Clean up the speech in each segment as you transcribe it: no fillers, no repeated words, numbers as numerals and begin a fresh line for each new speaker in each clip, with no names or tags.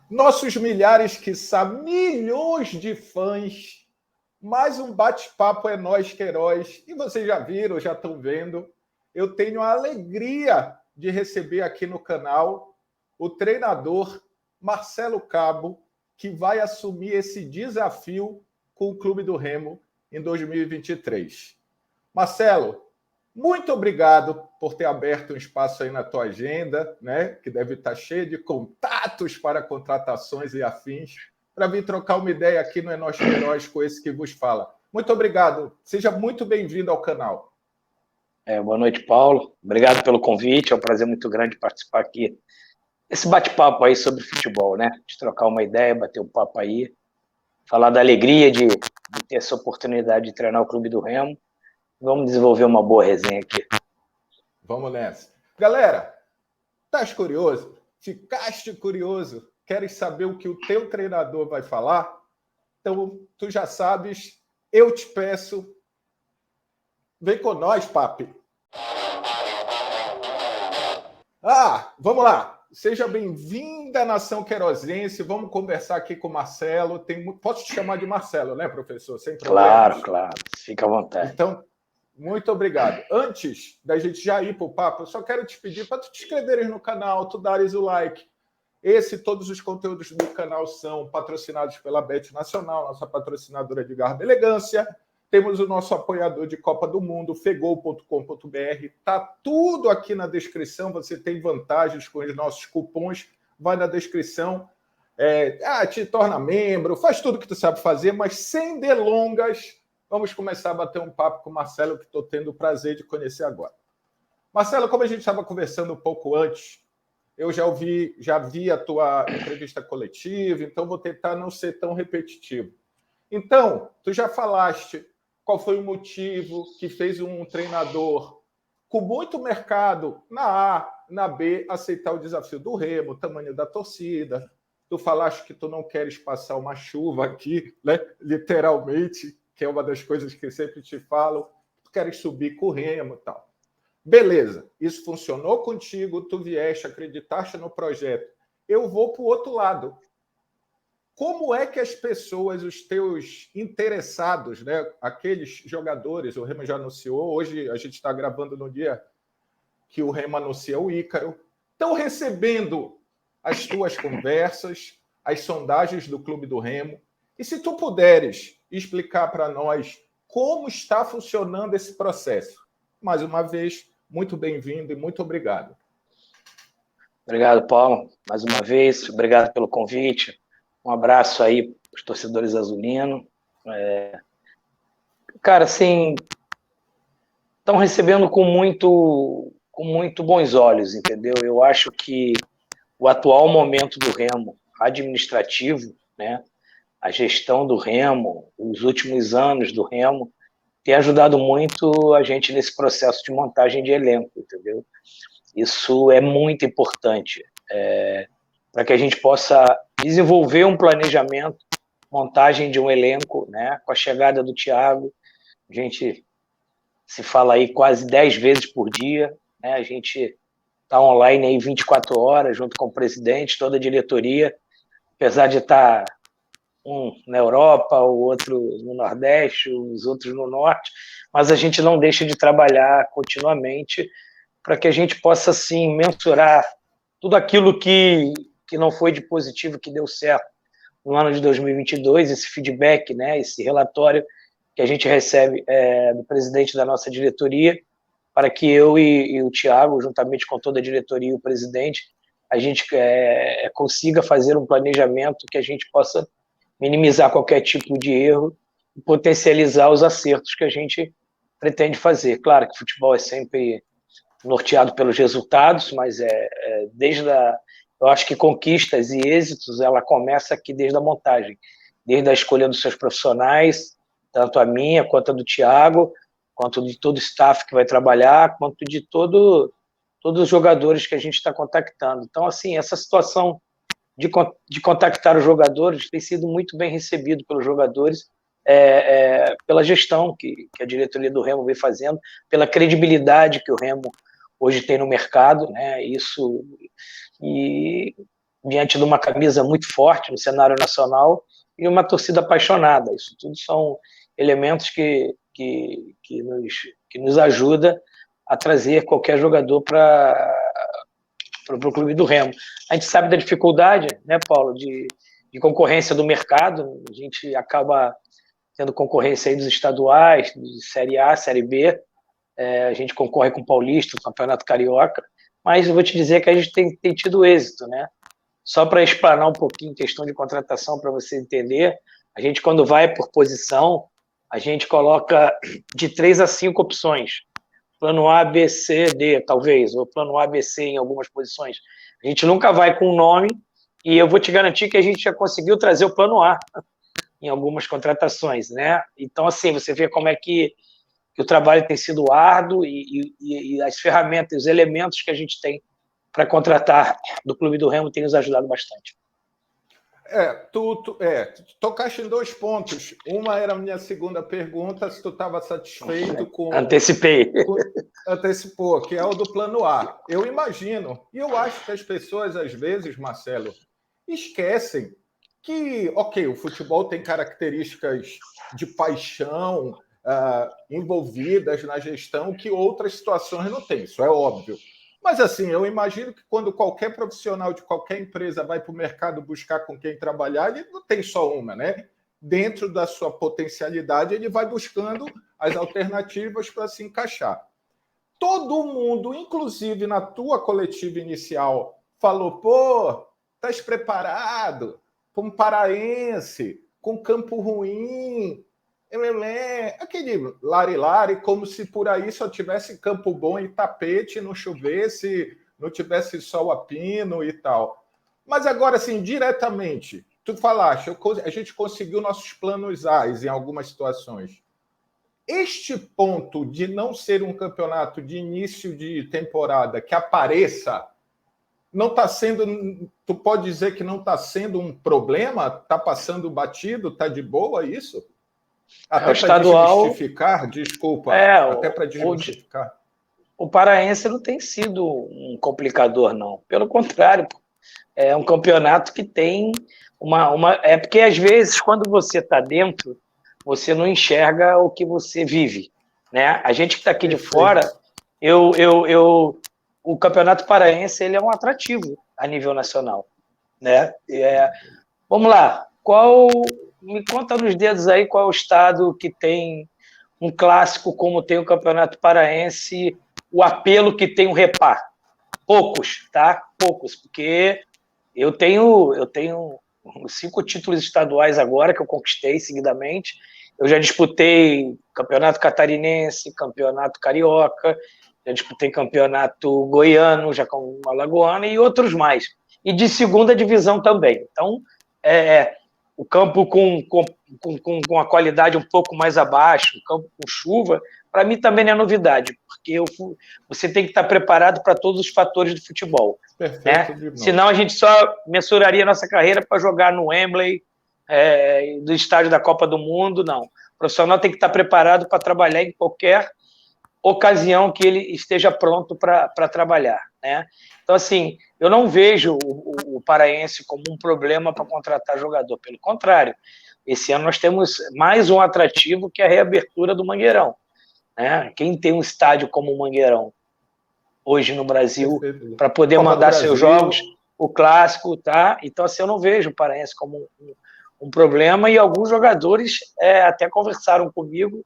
Nossos milhares, quiçá milhões de fãs, mais um bate-papo é nós que heróis. E vocês já viram, já estão vendo, eu tenho a alegria de receber aqui no canal o treinador Marcelo Cabo, que vai assumir esse desafio com o Clube do Remo em 2023. Marcelo, muito obrigado por ter aberto um espaço aí na tua agenda, né? Que deve estar cheio de contatos para contratações e afins, para vir trocar uma ideia aqui no É Nós que Heróis com esse que vos fala. Muito obrigado. Seja muito bem-vindo ao canal.
Boa noite, Paulo. Obrigado pelo convite. É um prazer muito grande participar aqui. Esse bate-papo aí sobre futebol, né? De trocar uma ideia, bater um papo aí, falar da alegria de ter essa oportunidade de treinar o Clube do Remo. Vamos desenvolver uma boa resenha aqui.
Vamos nessa. Galera, estás curioso? Ficaste curioso? Queres saber o que o teu treinador vai falar? Então, tu já sabes, eu te peço, vem com nós, papi. Vamos lá. Seja bem-vinda, nação querosense. Vamos conversar aqui com o Marcelo. Posso te chamar de Marcelo, né, professor? Sem problemas.
Claro. Fica à vontade.
Então, muito obrigado. Antes da gente já ir para o papo, eu só quero te pedir para tu te inscreveres no canal, tu dares o like. Todos os conteúdos do canal são patrocinados pela Bet Nacional, nossa patrocinadora de Garra da Elegância. Temos o nosso apoiador de Copa do Mundo, fegol.com.br. Está tudo aqui na descrição. Você tem vantagens com os nossos cupons. Vai na descrição. Te torna membro, faz tudo que tu sabe fazer, mas sem delongas, vamos começar a bater um papo com o Marcelo, que estou tendo o prazer de conhecer agora. Marcelo, como a gente estava conversando um pouco antes, eu já vi a tua entrevista coletiva, então vou tentar não ser tão repetitivo. Então, tu já falaste qual foi o motivo que fez um treinador com muito mercado na A, na B, aceitar o desafio do Remo, o tamanho da torcida. Tu falaste que tu não queres passar uma chuva aqui, né? Literalmente, que é uma das coisas que sempre te falo. Tu queres subir com o Remo e tal. Beleza, isso funcionou contigo, tu vieste, acreditaste no projeto. Eu vou para o outro lado. Como é que as pessoas, os teus interessados, né, aqueles jogadores, o Remo já anunciou, hoje a gente está gravando no dia que o Remo anuncia o Ícaro, estão recebendo as tuas conversas, as sondagens do Clube do Remo, e se tu puderes explicar para nós como está funcionando esse processo. Mais uma vez, muito bem-vindo e muito obrigado.
Obrigado, Paulo. Mais uma vez, obrigado pelo convite. Um abraço aí para os torcedores azulinos. Cara, assim, estão recebendo com muito bons olhos, entendeu? Eu acho que o atual momento do Remo administrativo, né, a gestão do Remo, os últimos anos do Remo, tem ajudado muito a gente nesse processo de montagem de elenco, entendeu? Isso é muito importante para que a gente possa desenvolver um planejamento, montagem de um elenco, né? Com a chegada do Thiago, a gente se fala aí quase 10 vezes por dia, né? A gente está online aí 24 horas, junto com o presidente, toda a diretoria, apesar de estar um na Europa, o outro no Nordeste, os outros no Norte, mas a gente não deixa de trabalhar continuamente para que a gente possa, assim, mensurar tudo aquilo que não foi de positivo, que deu certo no ano de 2022, esse feedback, né, esse relatório que a gente recebe do presidente da nossa diretoria, para que eu e o Thiago, juntamente com toda a diretoria e o presidente, a gente consiga fazer um planejamento que a gente possa minimizar qualquer tipo de erro e potencializar os acertos que a gente pretende fazer. Claro que futebol é sempre norteado pelos resultados, mas eu acho que conquistas e êxitos, ela começa aqui desde a montagem, desde a escolha dos seus profissionais, tanto a minha, quanto a do Thiago, quanto de todo o staff que vai trabalhar, quanto de todos os jogadores que a gente está contactando. Então, assim, essa situação de contactar os jogadores tem sido muito bem recebido pelos jogadores, pela gestão que a diretoria do Remo vem fazendo, pela credibilidade que o Remo hoje tem no mercado, né? Isso, e diante de uma camisa muito forte no cenário nacional e uma torcida apaixonada. Isso tudo são elementos que nos ajuda a trazer qualquer jogador para o clube do Remo. A gente sabe da dificuldade, né, Paulo, de concorrência do mercado. A gente acaba tendo concorrência aí dos estaduais, de Série A, Série B. A gente concorre com o Paulista, o Campeonato Carioca, mas eu vou te dizer que a gente tem tido êxito, né? Só para explanar um pouquinho questão de contratação, para você entender, a gente, quando vai por posição, a gente coloca de 3 a 5 opções. Plano A, B, C, D, talvez, ou plano A, B, C em algumas posições. A gente nunca vai com um nome, e eu vou te garantir que a gente já conseguiu trazer o plano A em algumas contratações, né? Então, assim, você vê como é que o trabalho tem sido árduo e as ferramentas, os elementos que a gente tem para contratar do Clube do Remo tem nos ajudado bastante.
Tu tocaste em 2 pontos. Uma era a minha segunda pergunta, se tu estava satisfeito com...
Antecipei.
Antecipou, que é o do plano A. Eu imagino, e eu acho que as pessoas, às vezes, Marcelo, esquecem que, ok, o futebol tem características de paixão envolvidas na gestão que outras situações não têm, isso é óbvio. Mas, assim, eu imagino que quando qualquer profissional de qualquer empresa vai para o mercado buscar com quem trabalhar, ele não tem só uma, né? Dentro da sua potencialidade, ele vai buscando as alternativas para se encaixar. Todo mundo, inclusive na tua coletiva inicial, falou, pô, estás preparado para um paraense com campo ruim, aquele lari-lari, como se por aí só tivesse campo bom e tapete, não chovesse, não tivesse sol a pino e tal. Mas agora, assim, diretamente, tu falaste, a gente conseguiu nossos planos A em algumas situações. Este ponto de não ser um campeonato de início de temporada que apareça, não está sendo... Tu pode dizer que não está sendo um problema? Está passando batido? Está de boa isso? Até para desmistificar, desculpa, até para desmistificar.
O paraense não tem sido um complicador, não. Pelo contrário, é um campeonato que tem É porque, às vezes, quando você está dentro, você não enxerga o que você vive, né? A gente que está aqui de fora, o campeonato paraense ele é um atrativo a nível nacional, né? Vamos lá, me conta nos dedos aí qual é o estado que tem um clássico como tem o Campeonato Paraense, o apelo que tem o Repá. Poucos, tá? Poucos, porque eu tenho 5 títulos estaduais agora que eu conquistei seguidamente. Eu já disputei Campeonato Catarinense, Campeonato Carioca, já disputei Campeonato Goiano, já com uma Alagoana e outros mais. E de segunda divisão também. Então, o campo com a qualidade um pouco mais abaixo, o campo com chuva, para mim também não é novidade, porque você tem que estar preparado para todos os fatores do futebol.
Perfeito,
né? Senão a gente só mensuraria a nossa carreira para jogar no Wembley, do estádio da Copa do Mundo, não. O profissional tem que estar preparado para trabalhar em qualquer ocasião que ele esteja pronto para trabalhar, né? Então, assim, eu não vejo o paraense como um problema para contratar jogador. Pelo contrário, esse ano nós temos mais um atrativo que é a reabertura do Mangueirão, né? Quem tem um estádio como o Mangueirão hoje no Brasil para poder Copa mandar seus jogos, o clássico, tá? Então, assim, eu não vejo o paraense como um problema, e alguns jogadores até conversaram comigo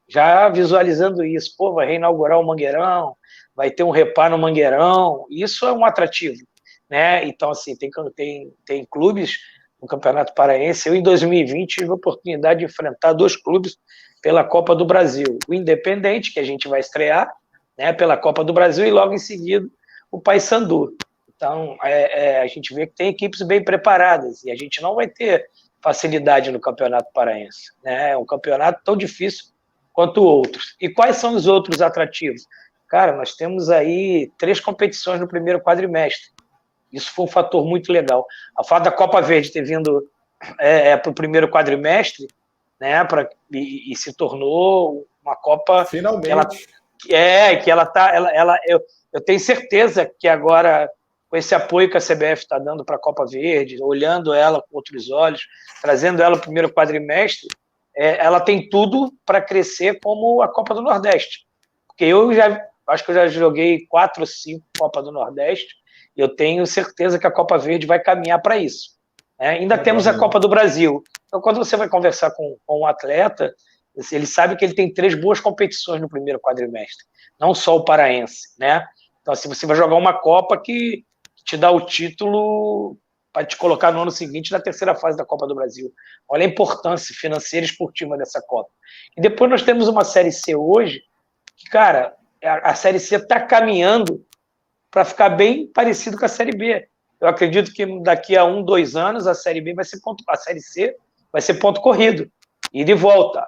já visualizando isso. Pô, vai reinaugurar o Mangueirão, vai ter um Repá no Mangueirão, isso é um atrativo, né? Então, assim, tem clubes no Campeonato Paraense. Eu, em 2020, tive a oportunidade de enfrentar 2 clubes pela Copa do Brasil. O Independente, que a gente vai estrear, né, pela Copa do Brasil, e logo em seguida o Paysandu. Então, a gente vê que tem equipes bem preparadas, e a gente não vai ter facilidade no Campeonato Paraense, né? É um campeonato tão difícil quanto outros. E quais são os outros atrativos? Cara, nós temos aí 3 competições no primeiro quadrimestre. Isso foi um fator muito legal. A fato da Copa Verde ter vindo para o primeiro quadrimestre, né, e se tornou uma Copa...
Finalmente.
Eu tenho certeza que agora, com esse apoio que a CBF está dando para a Copa Verde, olhando ela com outros olhos, trazendo ela para o primeiro quadrimestre, ela tem tudo para crescer como a Copa do Nordeste. Porque eu acho que eu já joguei 4 ou 5 Copa do Nordeste, e eu tenho certeza que a Copa Verde vai caminhar para isso. Ainda temos a Copa do Brasil. Então, quando você vai conversar com um atleta, ele sabe que ele tem 3 boas competições no primeiro quadrimestre, não só o paraense, né? Então, assim, você vai jogar uma Copa que te dá o título para te colocar no ano seguinte na terceira fase da Copa do Brasil. Olha a importância financeira e esportiva dessa Copa. E depois nós temos uma Série C hoje, que, cara, a Série C está caminhando para ficar bem parecido com a Série B. Eu acredito que daqui a 1, 2 anos a Série B vai ser a Série C vai ser ponto corrido. E de volta.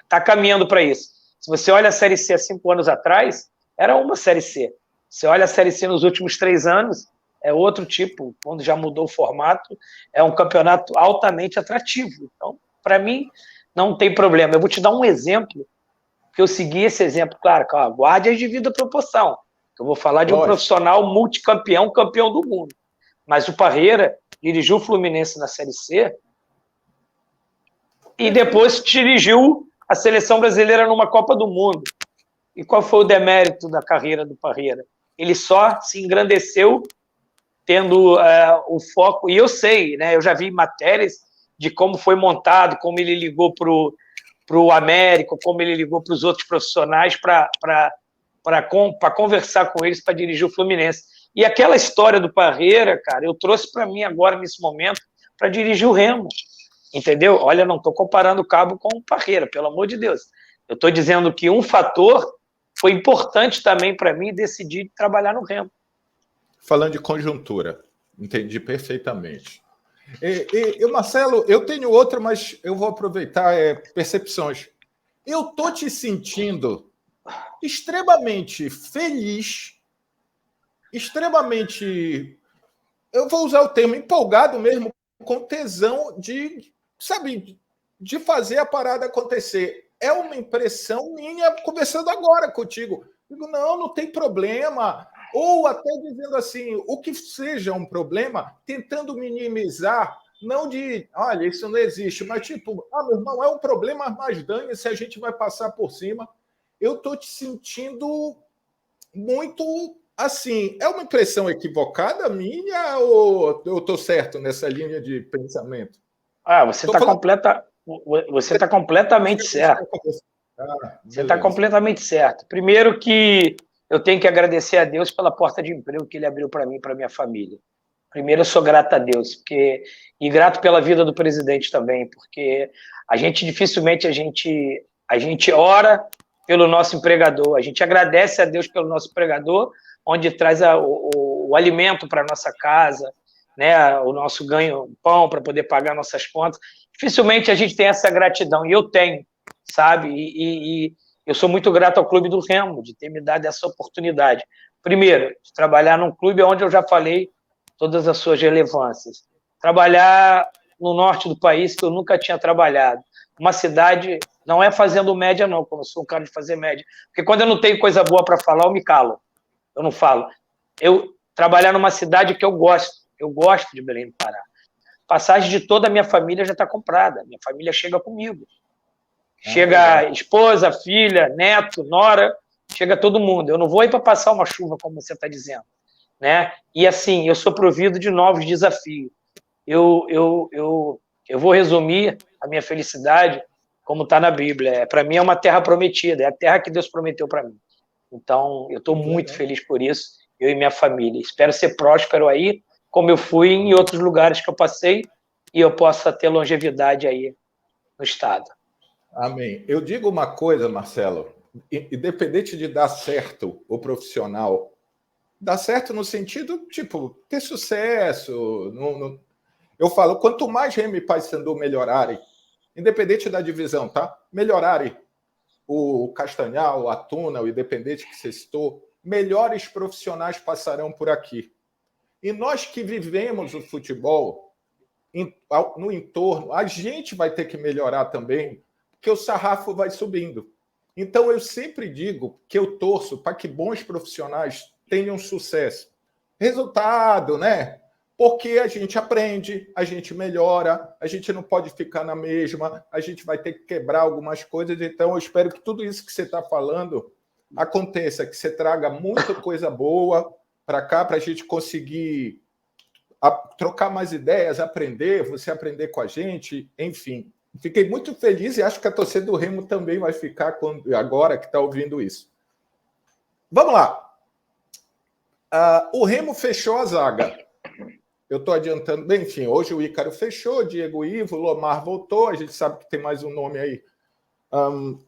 Está caminhando para isso. Se você olha a Série C há 5 anos atrás, era uma Série C. Você olha a Série C nos últimos 3 anos, é outro tipo. Quando já mudou o formato, é um campeonato altamente atrativo. Então, para mim, não tem problema. Eu vou te dar um exemplo, que eu segui esse exemplo. Claro, guarde as devidas proporção. Eu vou falar de um profissional multicampeão, campeão do mundo. Mas o Parreira dirigiu o Fluminense na Série C e depois dirigiu a seleção brasileira numa Copa do Mundo. E qual foi o demérito da carreira do Parreira? Ele só se engrandeceu tendo o foco, e eu sei, né, eu já vi matérias de como foi montado, como ele ligou para o Américo, como ele ligou para os outros profissionais para conversar com eles para dirigir o Fluminense. E aquela história do Parreira, cara, eu trouxe para mim agora, nesse momento, para dirigir o Remo. Entendeu? Olha, não estou comparando o Cabo com o Parreira, pelo amor de Deus. Eu estou dizendo que um fator foi importante também para mim decidir trabalhar no Remo.
Falando de conjuntura, entendi perfeitamente. E Marcelo, eu tenho outra, mas eu vou aproveitar percepções. Eu estou te sentindo extremamente feliz, extremamente, eu vou usar o termo empolgado mesmo, com tesão de fazer a parada acontecer. É uma impressão minha conversando agora contigo. Digo, não tem problema. Ou até dizendo assim, o que seja um problema, tentando minimizar, não de, olha, isso não existe, mas tipo, meu irmão, é um problema, mas dane-se, a gente vai passar por cima. Eu estou te sentindo muito assim. É uma impressão equivocada minha ou eu estou certo nessa linha de pensamento?
Você está completamente certo. Você está completamente certo. Primeiro que eu tenho que agradecer a Deus pela porta de emprego que ele abriu para mim e para minha família. Primeiro, eu sou grato a Deus, e grato pela vida do presidente também, porque dificilmente a gente ora pelo nosso empregador, a gente agradece a Deus pelo nosso empregador, onde traz o alimento para a nossa casa, né, o nosso ganho, o pão para poder pagar nossas contas. Dificilmente a gente tem essa gratidão, e eu tenho, sabe? E eu sou muito grato ao Clube do Remo de ter me dado essa oportunidade. Primeiro, de trabalhar num clube onde eu já falei todas as suas relevâncias. Trabalhar no norte do país, que eu nunca tinha trabalhado. Uma cidade, não é fazendo média, não, como eu sou um cara de fazer média. Porque quando eu não tenho coisa boa para falar, eu me calo. Eu não falo. Eu trabalhar numa cidade que eu gosto de Belém do Pará. Passagem de toda a minha família já está comprada. Minha família chega comigo. Chega esposa, filha, neto, nora, chega todo mundo. Eu não vou ir para passar uma chuva, como você está dizendo. Né? E assim, eu sou provido de novos desafios. Eu vou resumir a minha felicidade como está na Bíblia. Para mim é uma terra prometida, é a terra que Deus prometeu para mim. Então, eu estou muito feliz por isso, eu e minha família. Espero ser próspero aí, como eu fui em outros lugares que eu passei, e eu possa ter longevidade aí no estado.
Amém. Eu digo uma coisa, Marcelo, independente de dar certo o profissional, dá certo no sentido, tipo, ter sucesso. Eu falo, quanto mais Remo e Paysandu melhorarem, independente da divisão, tá? Melhorarem o Castanhal, a Tuna, o Independente que você citou, melhores profissionais passarão por aqui. E nós que vivemos o futebol no entorno, a gente vai ter que melhorar também, porque o sarrafo vai subindo. Então, eu sempre digo que eu torço para que bons profissionais tenham sucesso. resultado, né? Porque a gente aprende, a gente melhora, a gente não pode ficar na mesma, a gente vai ter que quebrar algumas coisas. Então, eu espero que tudo isso que você está falando aconteça, que você traga muita coisa boa para cá, para a gente conseguir trocar mais ideias, aprender, você aprender com a gente, enfim. Fiquei muito feliz e acho que a torcida do Remo também vai ficar agora que está ouvindo isso. Vamos lá. O Remo fechou a zaga. Eu estou adiantando. Bem, enfim, hoje o Ícaro fechou, Diego Ivo, Lomar voltou, a gente sabe que tem mais um nome aí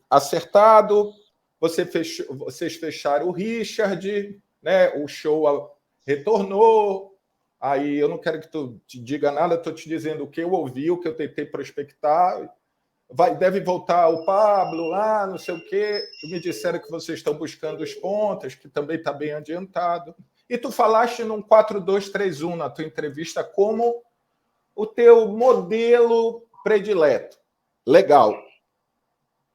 acertado. Vocês fecharam o Richard, né? O Show retornou. Aí eu não quero que tu te diga nada, estou te dizendo o que eu ouvi, o que eu tentei prospectar. Deve voltar o Pablo lá, não sei o quê. Me disseram que vocês estão buscando os pontas, que também está bem adiantado. E tu falaste num 4-2-3-1 na tua entrevista como o teu modelo predileto. Legal.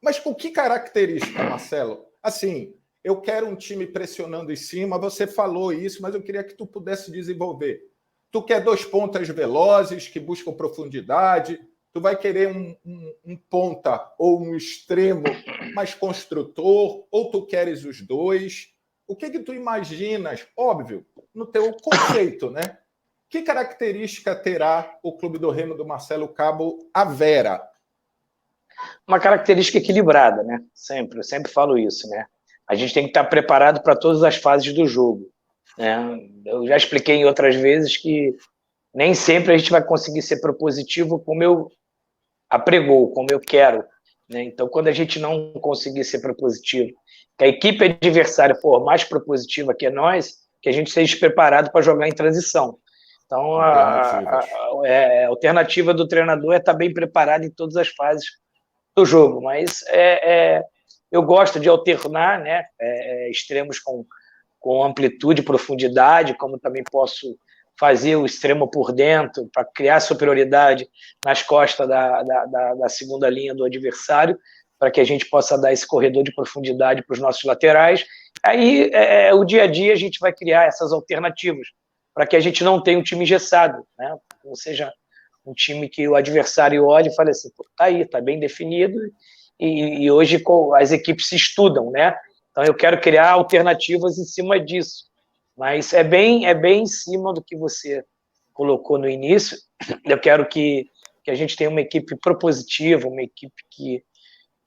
Mas com que característica, Marcelo? Assim, eu quero um time pressionando em cima, você falou isso, mas eu queria que tu pudesse desenvolver. Tu quer 2 pontas velozes, que buscam profundidade, tu vai querer um ponta ou um extremo mais construtor, ou tu queres os dois? O que tu imaginas, óbvio, no teu conceito, né? Que característica terá o Clube do Remo do Marcelo Cabo à Vera?
Uma característica equilibrada, né? Eu sempre falo isso, né? A gente tem que estar preparado para todas as fases do jogo, né? Eu já expliquei em outras vezes que nem sempre a gente vai conseguir ser propositivo como eu apregou, como eu quero, né? Então, quando a gente não conseguir ser propositivo, que a equipe adversária for mais propositiva que nós, que a gente seja preparado para jogar em transição. Então, a alternativa do treinador é estar bem preparado em todas as fases do jogo, mas eu gosto de alternar, né? Extremos com amplitude e profundidade, como também posso fazer o extremo por dentro para criar superioridade nas costas da segunda linha do adversário, para que a gente possa dar esse corredor de profundidade para os nossos laterais. Aí, o dia a dia, a gente vai criar essas alternativas, para que a gente não tenha um time engessado, né? Ou seja, um time que o adversário olhe e fale assim, tá aí, tá bem definido, e hoje as equipes se estudam, né? Então eu quero criar alternativas em cima disso, mas é bem em cima do que você colocou no início. Eu quero que a gente tenha uma equipe propositiva, uma equipe que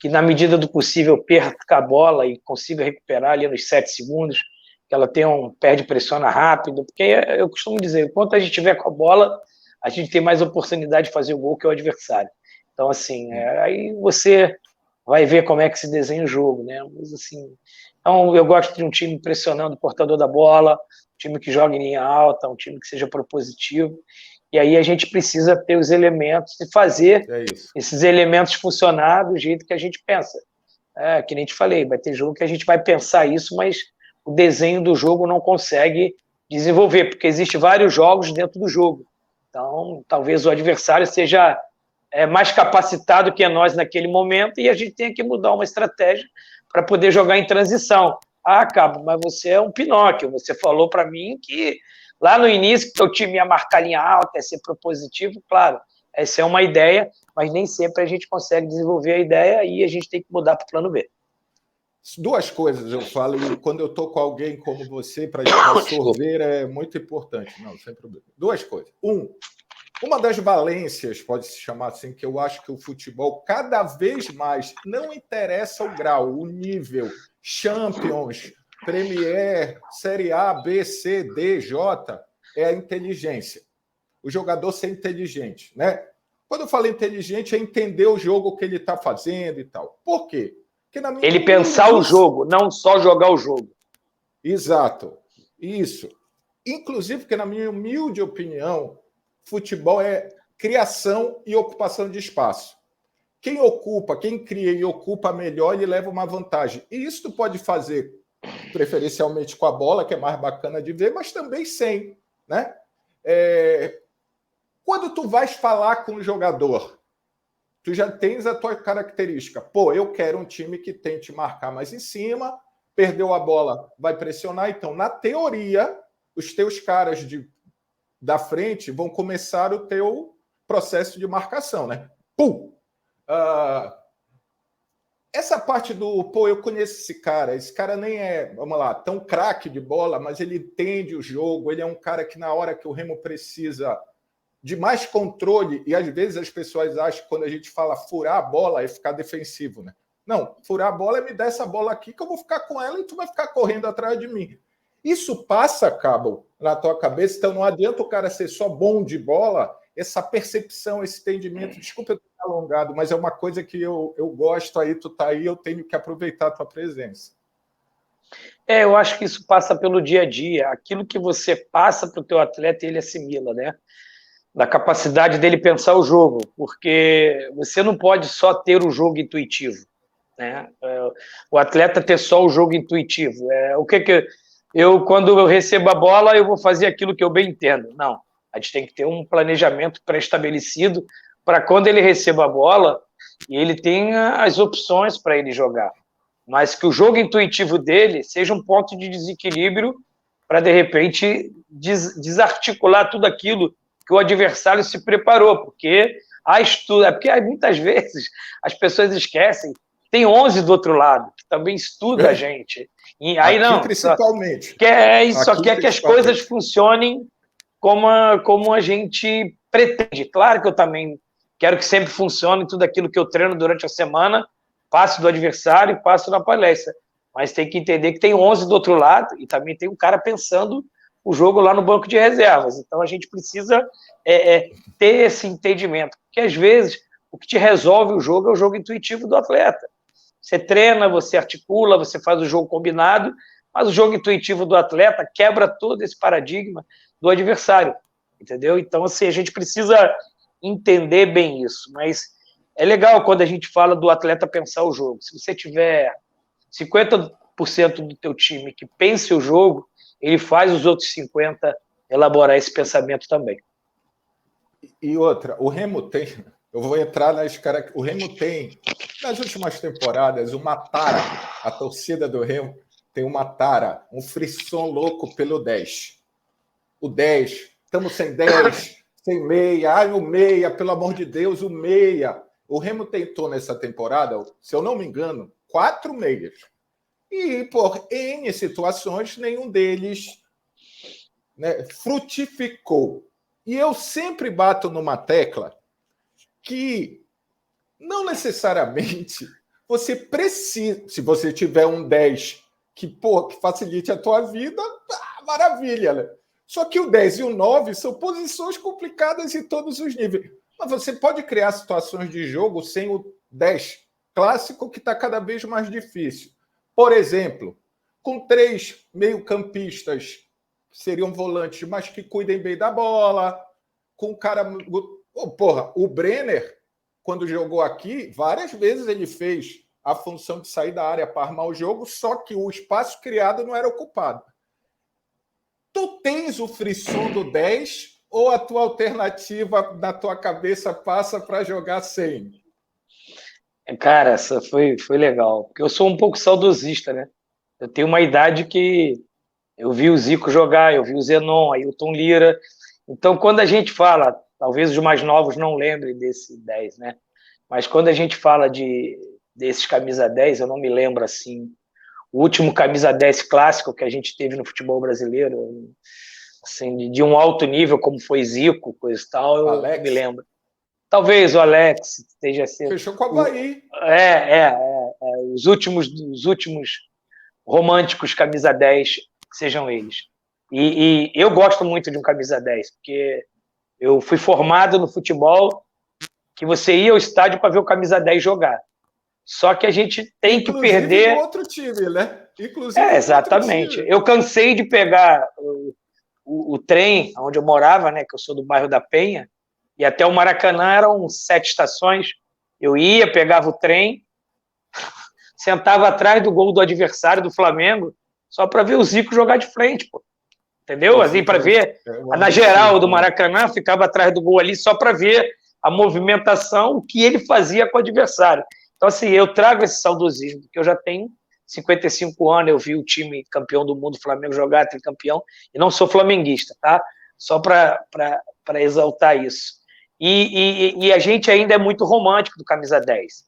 na medida do possível perca a bola e consiga recuperar ali nos 7 segundos, que ela tenha pé de pressiona rápido, porque eu costumo dizer, enquanto a gente tiver com a bola, a gente tem mais oportunidade de fazer o gol que o adversário. Então, assim, aí você vai ver como é que se desenha o jogo, né? Mas, assim, então, eu gosto de um time pressionando o portador da bola, um time que joga em linha alta, um time que seja propositivo, e aí a gente precisa ter os elementos e fazer esses elementos funcionar do jeito que a gente pensa. Que nem te falei, vai ter jogo que a gente vai pensar isso, mas o desenho do jogo não consegue desenvolver, porque existem vários jogos dentro do jogo. Então, talvez o adversário seja mais capacitado que nós naquele momento e a gente tenha que mudar uma estratégia para poder jogar em transição. Cabo, mas você é um Pinóquio. Você falou para mim que lá no início que o time ia marcar linha alta, ia ser propositivo. Claro, essa é uma ideia, mas nem sempre a gente consegue desenvolver a ideia e a gente tem que mudar para o plano B.
2 coisas eu falo, e quando eu estou com alguém como você, para absorver é muito importante. Não, sem problema. 2 coisas. Uma das valências, pode-se chamar assim, que eu acho que o futebol cada vez mais não interessa o grau, o nível, Champions, Premier, Série A, B, C, D, J, é a inteligência. O jogador ser inteligente, né? Quando eu falo inteligente, é entender o jogo que ele está fazendo e tal. Por quê?
Ele pensar o jogo, não só jogar o jogo.
Exato. Isso. Inclusive, porque na minha humilde opinião, futebol é criação e ocupação de espaço. Quem cria e ocupa melhor, ele leva uma vantagem. E isso tu pode fazer preferencialmente com a bola, que é mais bacana de ver, mas também sem, né? Quando tu vais falar com o jogador, tu já tens a tua característica. Pô, eu quero um time que tente marcar mais em cima, perdeu a bola, vai pressionar. Então, na teoria, os teus caras da frente vão começar o teu processo de marcação, né? Pum! Essa parte eu conheço esse cara nem é, vamos lá, tão craque de bola, mas ele entende o jogo, ele é um cara que na hora que o Remo precisa de mais controle, e às vezes as pessoas acham que quando a gente fala furar a bola é ficar defensivo, né? Não, furar a bola é me dar essa bola aqui que eu vou ficar com ela e tu vai ficar correndo atrás de mim. Isso passa, Cabo, na tua cabeça, então não adianta o cara ser só bom de bola, essa percepção, esse entendimento, desculpa eu ter alongado, mas é uma coisa que eu gosto aí, tu tá aí, eu tenho que aproveitar a tua presença.
Eu acho que isso passa pelo dia a dia, aquilo que você passa para o teu atleta, ele assimila, né? Da capacidade dele pensar o jogo, porque você não pode só ter o jogo intuitivo, né? O atleta ter só o jogo intuitivo. Quando eu recebo a bola, eu vou fazer aquilo que eu bem entendo. Não, a gente tem que ter um planejamento pré-estabelecido para quando ele receba a bola e ele tenha as opções para ele jogar. Mas que o jogo intuitivo dele seja um ponto de desequilíbrio para, de repente, desarticular tudo aquilo que o adversário se preparou, porque muitas vezes as pessoas esquecem, tem 11 do outro lado, que também estuda a gente. E aí
aqui,
não,
principalmente.
Só quer que as coisas funcionem como a gente pretende. Claro que eu também quero que sempre funcione tudo aquilo que eu treino durante a semana, passo do adversário e passo na palestra. Mas tem que entender que tem 11 do outro lado e também tem um cara pensando o jogo lá no banco de reservas. Então, a gente precisa ter esse entendimento. Porque, às vezes, o que te resolve o jogo é o jogo intuitivo do atleta. Você treina, você articula, você faz o jogo combinado, mas o jogo intuitivo do atleta quebra todo esse paradigma do adversário, entendeu? Então, assim, a gente precisa entender bem isso. Mas é legal quando a gente fala do atleta pensar o jogo. Se você tiver 50% do teu time que pense o jogo, ele faz os outros 50% elaborar esse pensamento também.
E outra, o Remo tem... Eu vou entrar nas caras... O Remo tem, nas últimas temporadas, uma tara. A torcida do Remo tem uma tara, um frisson louco pelo 10. O 10, estamos sem 10, sem meia. Ai, o meia, pelo amor de Deus, o meia. O Remo tentou nessa temporada, se eu não me engano, 4 meias. E, por N situações, nenhum deles, né, frutificou. E eu sempre bato numa tecla que não necessariamente você precisa, se você tiver um 10 que facilite a tua vida, maravilha, né? Só que o 10 e o 9 são posições complicadas em todos os níveis. Mas você pode criar situações de jogo sem o 10 clássico, que está cada vez mais difícil. Por exemplo, com 3 meio-campistas que seriam volantes, mas que cuidem bem da bola, com um cara... o Brenner, quando jogou aqui, várias vezes ele fez a função de sair da área para armar o jogo, só que o espaço criado não era ocupado. Tu tens o frisson do 10 ou a tua alternativa na tua cabeça passa para jogar sem?
Cara, essa foi legal, porque eu sou um pouco saudosista, né? Eu tenho uma idade que eu vi o Zico jogar, eu vi o Zenon, Ailton Lira. Então, quando a gente fala, talvez os mais novos não lembrem desse 10, né? Mas quando a gente fala desses camisa 10, eu não me lembro assim. O último camisa 10 clássico que a gente teve no futebol brasileiro, assim, de um alto nível, como foi Zico, coisa e tal, eu não me lembro. Talvez o Alex esteja sendo...
Fechou com o Avaí.
Os últimos românticos camisa 10 sejam eles. E eu gosto muito de um camisa 10, porque eu fui formado no futebol que você ia ao estádio para ver o camisa 10 jogar. Só que a gente tem que perder...
outro time, né? Inclusive
exatamente. Eu cansei de pegar o trem onde eu morava, né, que eu sou do bairro da Penha, e até o Maracanã eram 7 estações. Eu ia, pegava o trem, sentava atrás do gol do adversário do Flamengo, só para ver o Zico jogar de frente, pô. Entendeu? Assim, para ver, na geral do Maracanã, ficava atrás do gol ali só para ver a movimentação que ele fazia com o adversário. Então, assim, eu trago esse saudosismo, porque eu já tenho 55 anos eu vi o time campeão do mundo, Flamengo, jogar tricampeão, e não sou flamenguista, tá? Só para exaltar isso. E a gente ainda é muito romântico do camisa 10.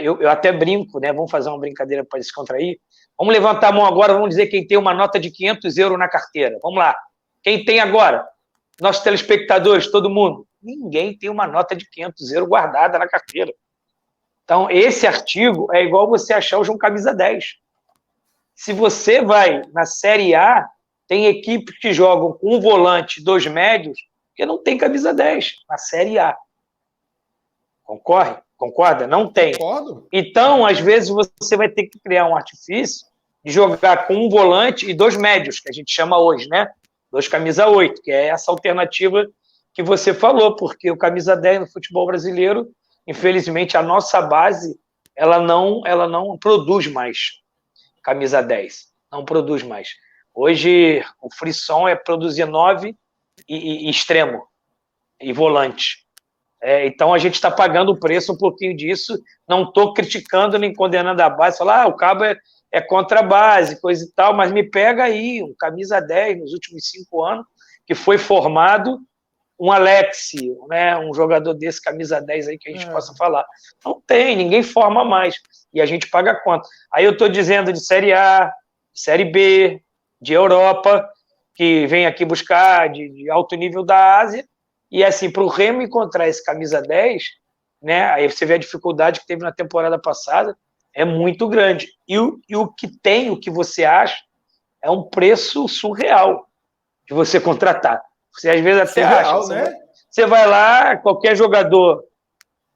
Eu até brinco, né? Vamos fazer uma brincadeira para descontrair. Vamos levantar a mão agora, vamos dizer quem tem uma nota de 500 euros na carteira. Vamos lá. Quem tem agora? Nossos telespectadores, todo mundo. Ninguém tem uma nota de 500 euros guardada na carteira. Então, esse artigo é igual você achar hoje um camisa 10. Se você vai na Série A, tem equipes que jogam com um volante, 2 médios, que não tem camisa 10 na Série A. Concorda? Não tem.
Concordo.
Então, às vezes, você vai ter que criar um artifício de jogar com um volante e 2 médios, que a gente chama hoje, né? 2 camisa 8, que é essa alternativa que você falou, porque o camisa 10 no futebol brasileiro, infelizmente, a nossa base, ela não produz mais camisa 10. Não produz mais. Hoje, o frisson é produzir 9 e extremo, e volante. Então, a gente está pagando o preço um pouquinho disso. Não estou criticando nem condenando a base. Falar, o Cabo é contra a base, coisa e tal, mas me pega aí um camisa 10 nos últimos 5 anos, que foi formado um Alex, né, um jogador desse camisa 10 aí que a gente possa falar. Não tem, ninguém forma mais. E a gente paga quanto? Aí eu estou dizendo de Série A, Série B, de Europa, que vem aqui buscar de alto nível da Ásia. E assim, para o Remo encontrar esse camisa 10, né, aí você vê a dificuldade que teve na temporada passada, é muito grande. E o que tem, o que você acha, é um preço surreal de você contratar. Você às vezes até
surreal,
acha.
Né?
Você vai lá, qualquer jogador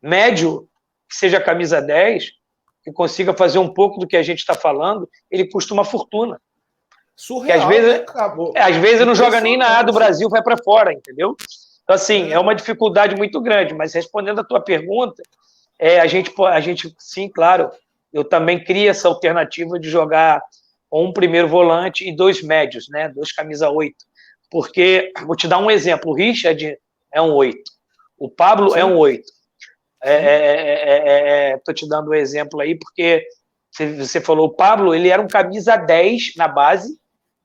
médio, que seja camisa 10, que consiga fazer um pouco do que a gente está falando, ele custa uma fortuna.
Surreal,
às vezes,
né?
às vezes não joga nem na A do Brasil, vai para fora, entendeu? Então, assim, é uma dificuldade muito grande, mas respondendo a tua pergunta, a gente, sim, claro, eu também crio essa alternativa de jogar com um primeiro volante e 2 médios, né? 2 camisa 8. Porque, vou te dar um exemplo, o Richard é um 8, o Pablo
sim.
é um 8. Estou te dando um exemplo aí, porque você falou, o Pablo, ele era um camisa 10 na base,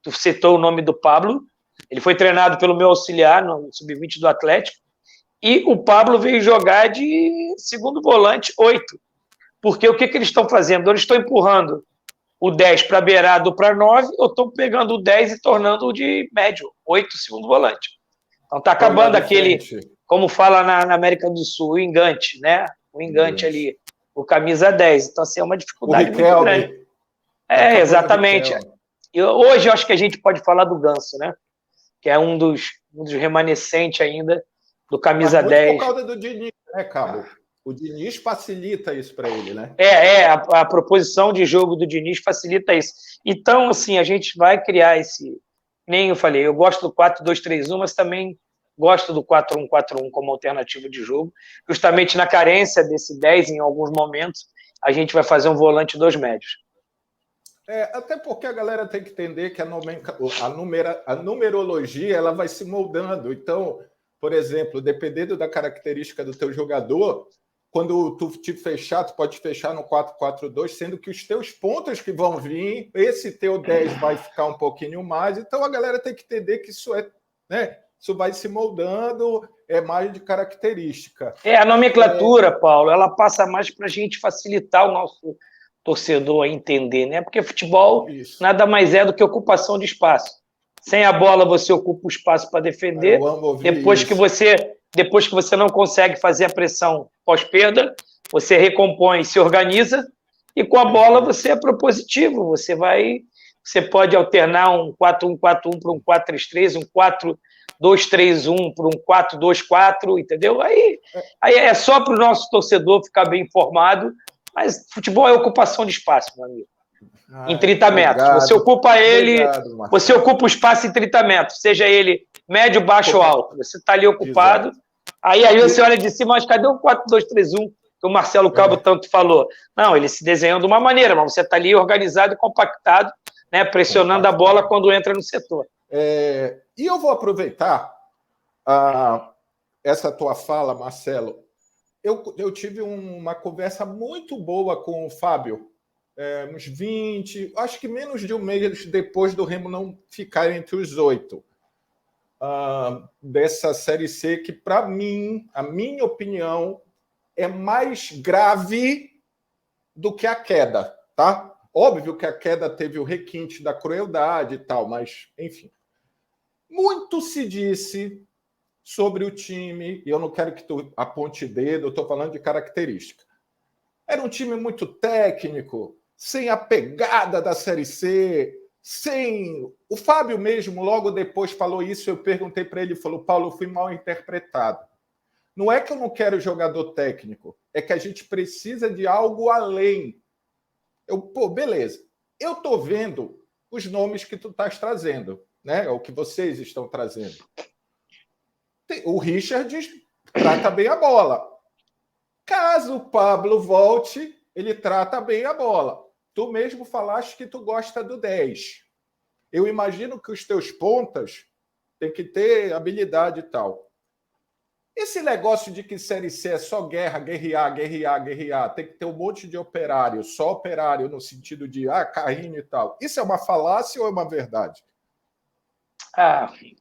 tu citou o nome do Pablo, ele foi treinado pelo meu auxiliar no Sub-20 do Atlético, e o Pablo veio jogar de segundo volante 8. Porque o que eles estão fazendo? Eles estão empurrando o 10 para beirado para 9, ou estão pegando o 10 e tornando de médio, 8 segundo volante. Então está acabando aquele, como fala na América do Sul, o engante, né? O engante ali, o camisa 10. Então, assim, é uma dificuldade muito grande. Exatamente. Hoje eu acho que a gente pode falar do Ganso, né? Que é um dos remanescentes ainda do camisa 10.
Por causa do Diniz, né, Cabo? O Diniz facilita isso para ele, né?
A proposição de jogo do Diniz facilita isso. Então, assim, a gente vai criar esse... Nem eu falei, eu gosto do 4-2-3-1, mas também gosto do 4-1-4-1 como alternativa de jogo. Justamente na carência desse 10, em alguns momentos, a gente vai fazer um volante 2 médios.
Até porque a galera tem que entender que a numerologia ela vai se moldando. Então, por exemplo, dependendo da característica do teu jogador, quando tu te fechar, tu pode fechar no 4-4-2, sendo que os teus pontos que vão vir, esse teu 10 vai ficar um pouquinho mais. Então, a galera tem que entender que isso né? Isso vai se moldando, é mais de característica.
A nomenclatura, Paulo, ela passa mais para a gente facilitar o nosso torcedor a entender, né? Porque futebol nada mais é do que ocupação de espaço. Sem a bola, você ocupa o espaço para defender. Depois que você não consegue fazer a pressão pós-perda, você recompõe, se organiza, e com a bola você é propositivo. Você pode alternar um 4-1-4-1 para um 4-3-3, um 4-2-3-1 para um 4-2-4, entendeu? Aí é só para o nosso torcedor ficar bem informado, mas futebol é ocupação de espaço, meu amigo. Em 30 metros. Você ocupa ele, você ocupa o espaço em 30 metros, seja ele médio, baixo ou alto. Você está ali ocupado. Aí você olha de cima, mas cadê o 4-2-3-1 que o Marcelo Cabo tanto falou? Não, ele se desenhou de uma maneira, mas você está ali organizado e compactado, né, pressionando a bola quando entra no setor.
E eu vou aproveitar essa tua fala, Marcelo. Eu tive uma conversa muito boa com o Fábio, uns 20, acho que menos de um mês depois do Remo não ficar entre os 8 dessa Série C, que, para mim, a minha opinião, é mais grave do que a queda, tá? Óbvio que a queda teve o requinte da crueldade e tal, mas, enfim. Muito se disse sobre o time, e eu não quero que tu aponte dedo, eu estou falando de característica. Era um time muito técnico, sem a pegada da Série C, sem... O Fábio mesmo, logo depois, falou isso, eu perguntei para ele, falou, Paulo, eu fui mal interpretado. Não é que eu não quero jogador técnico, é que a gente precisa de algo além. Beleza. Eu estou vendo os nomes que tu estás trazendo, né? O que vocês estão trazendo. O Richard trata bem a bola. Caso o Pablo volte, ele trata bem a bola. Tu mesmo falaste que tu gosta do 10. Eu imagino que os teus pontas têm que ter habilidade e tal. Esse negócio de que Série C é só guerra, guerrear, tem que ter um monte de operário, só operário no sentido de carrinho e tal. Isso é uma falácia ou é uma verdade?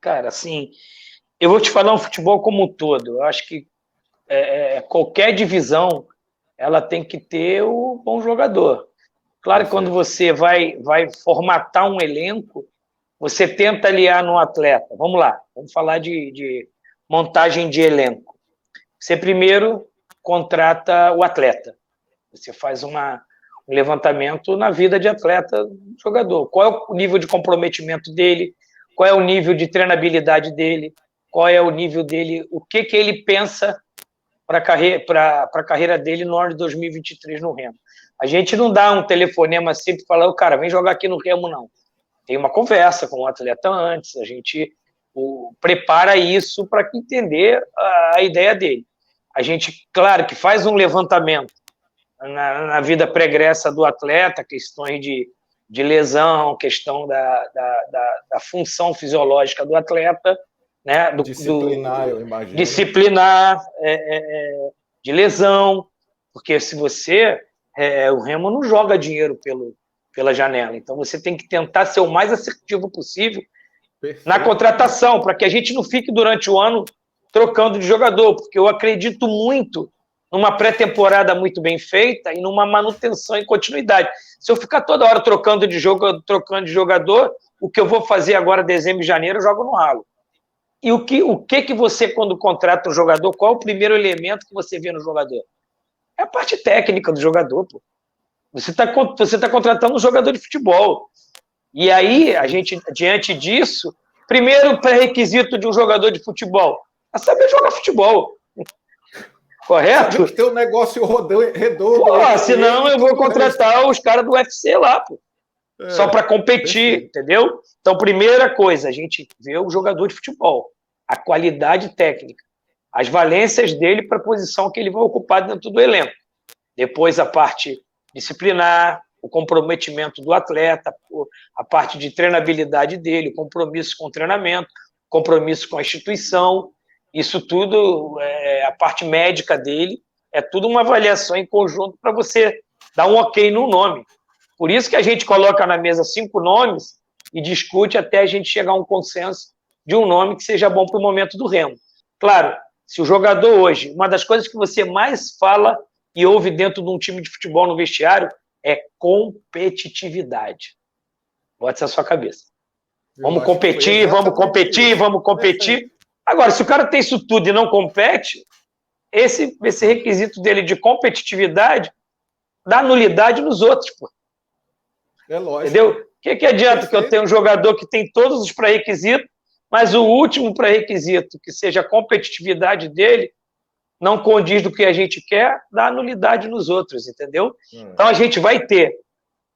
Cara, assim, eu vou te falar um futebol como um todo. Eu acho que qualquer divisão ela tem que ter o bom jogador. Claro que quando você vai formatar um elenco, você tenta aliar no atleta. Vamos lá, vamos falar de montagem de elenco. Você primeiro contrata o atleta. Você faz um levantamento na vida de atleta do jogador. Qual é o nível de comprometimento dele? Qual é o nível de treinabilidade dele? Qual é o nível dele? O que ele pensa para a carreira dele no ano de 2023 no Remo? A gente não dá um telefonema sempre e fala, cara, vem jogar aqui no Remo, não. Tem uma conversa com o atleta antes, a gente prepara isso para entender a ideia dele. A gente, claro, que faz um levantamento na vida pregressa do atleta, questões de lesão, questão da função fisiológica do atleta, né?
Disciplinar, eu imagino.
Disciplinar, de lesão, porque se você... o Remo não joga dinheiro pela janela, então você tem que tentar ser o mais assertivo possível na contratação, para que a gente não fique durante o ano trocando de jogador, porque eu acredito muito numa pré-temporada muito bem feita e numa manutenção e continuidade. Se eu ficar toda hora trocando de jogador, o que eu vou fazer agora, dezembro e janeiro, eu jogo no ralo. E o que você, quando contrata um jogador, qual é o primeiro elemento que você vê no jogador? É a parte técnica do jogador, pô. Você tá contratando um jogador de futebol. E aí, a gente, diante disso, primeiro pré-requisito de um jogador de futebol é saber jogar futebol. Correto?
Sabe que tem um negócio redondo.
Pô, senão eu vou contratar os caras do UFC lá, pô. Só para competir, entendeu? Então, primeira coisa, a gente vê o jogador de futebol, a qualidade técnica, as valências dele para a posição que ele vai ocupar dentro do elenco. Depois, a parte disciplinar, o comprometimento do atleta, a parte de treinabilidade dele, o compromisso com o treinamento, compromisso com a instituição, isso tudo, a parte médica dele, é tudo uma avaliação em conjunto para você dar um ok no nome. Por isso que a gente coloca na mesa 5 nomes e discute até a gente chegar a um consenso de um nome que seja bom para o momento do Remo. Claro, se o jogador hoje, uma das coisas que você mais fala e ouve dentro de um time de futebol no vestiário é competitividade. Bota isso na sua cabeça. Vamos competir. Agora, se o cara tem isso tudo e não compete, esse requisito dele de competitividade dá nulidade nos outros, pô.
É lógico.
Entendeu? O que adianta que eu tenha um jogador que tem todos os pré-requisitos, mas o último pré-requisito, que seja a competitividade dele, não condiz do que a gente quer, dá nulidade nos outros, entendeu? Então a gente vai ter,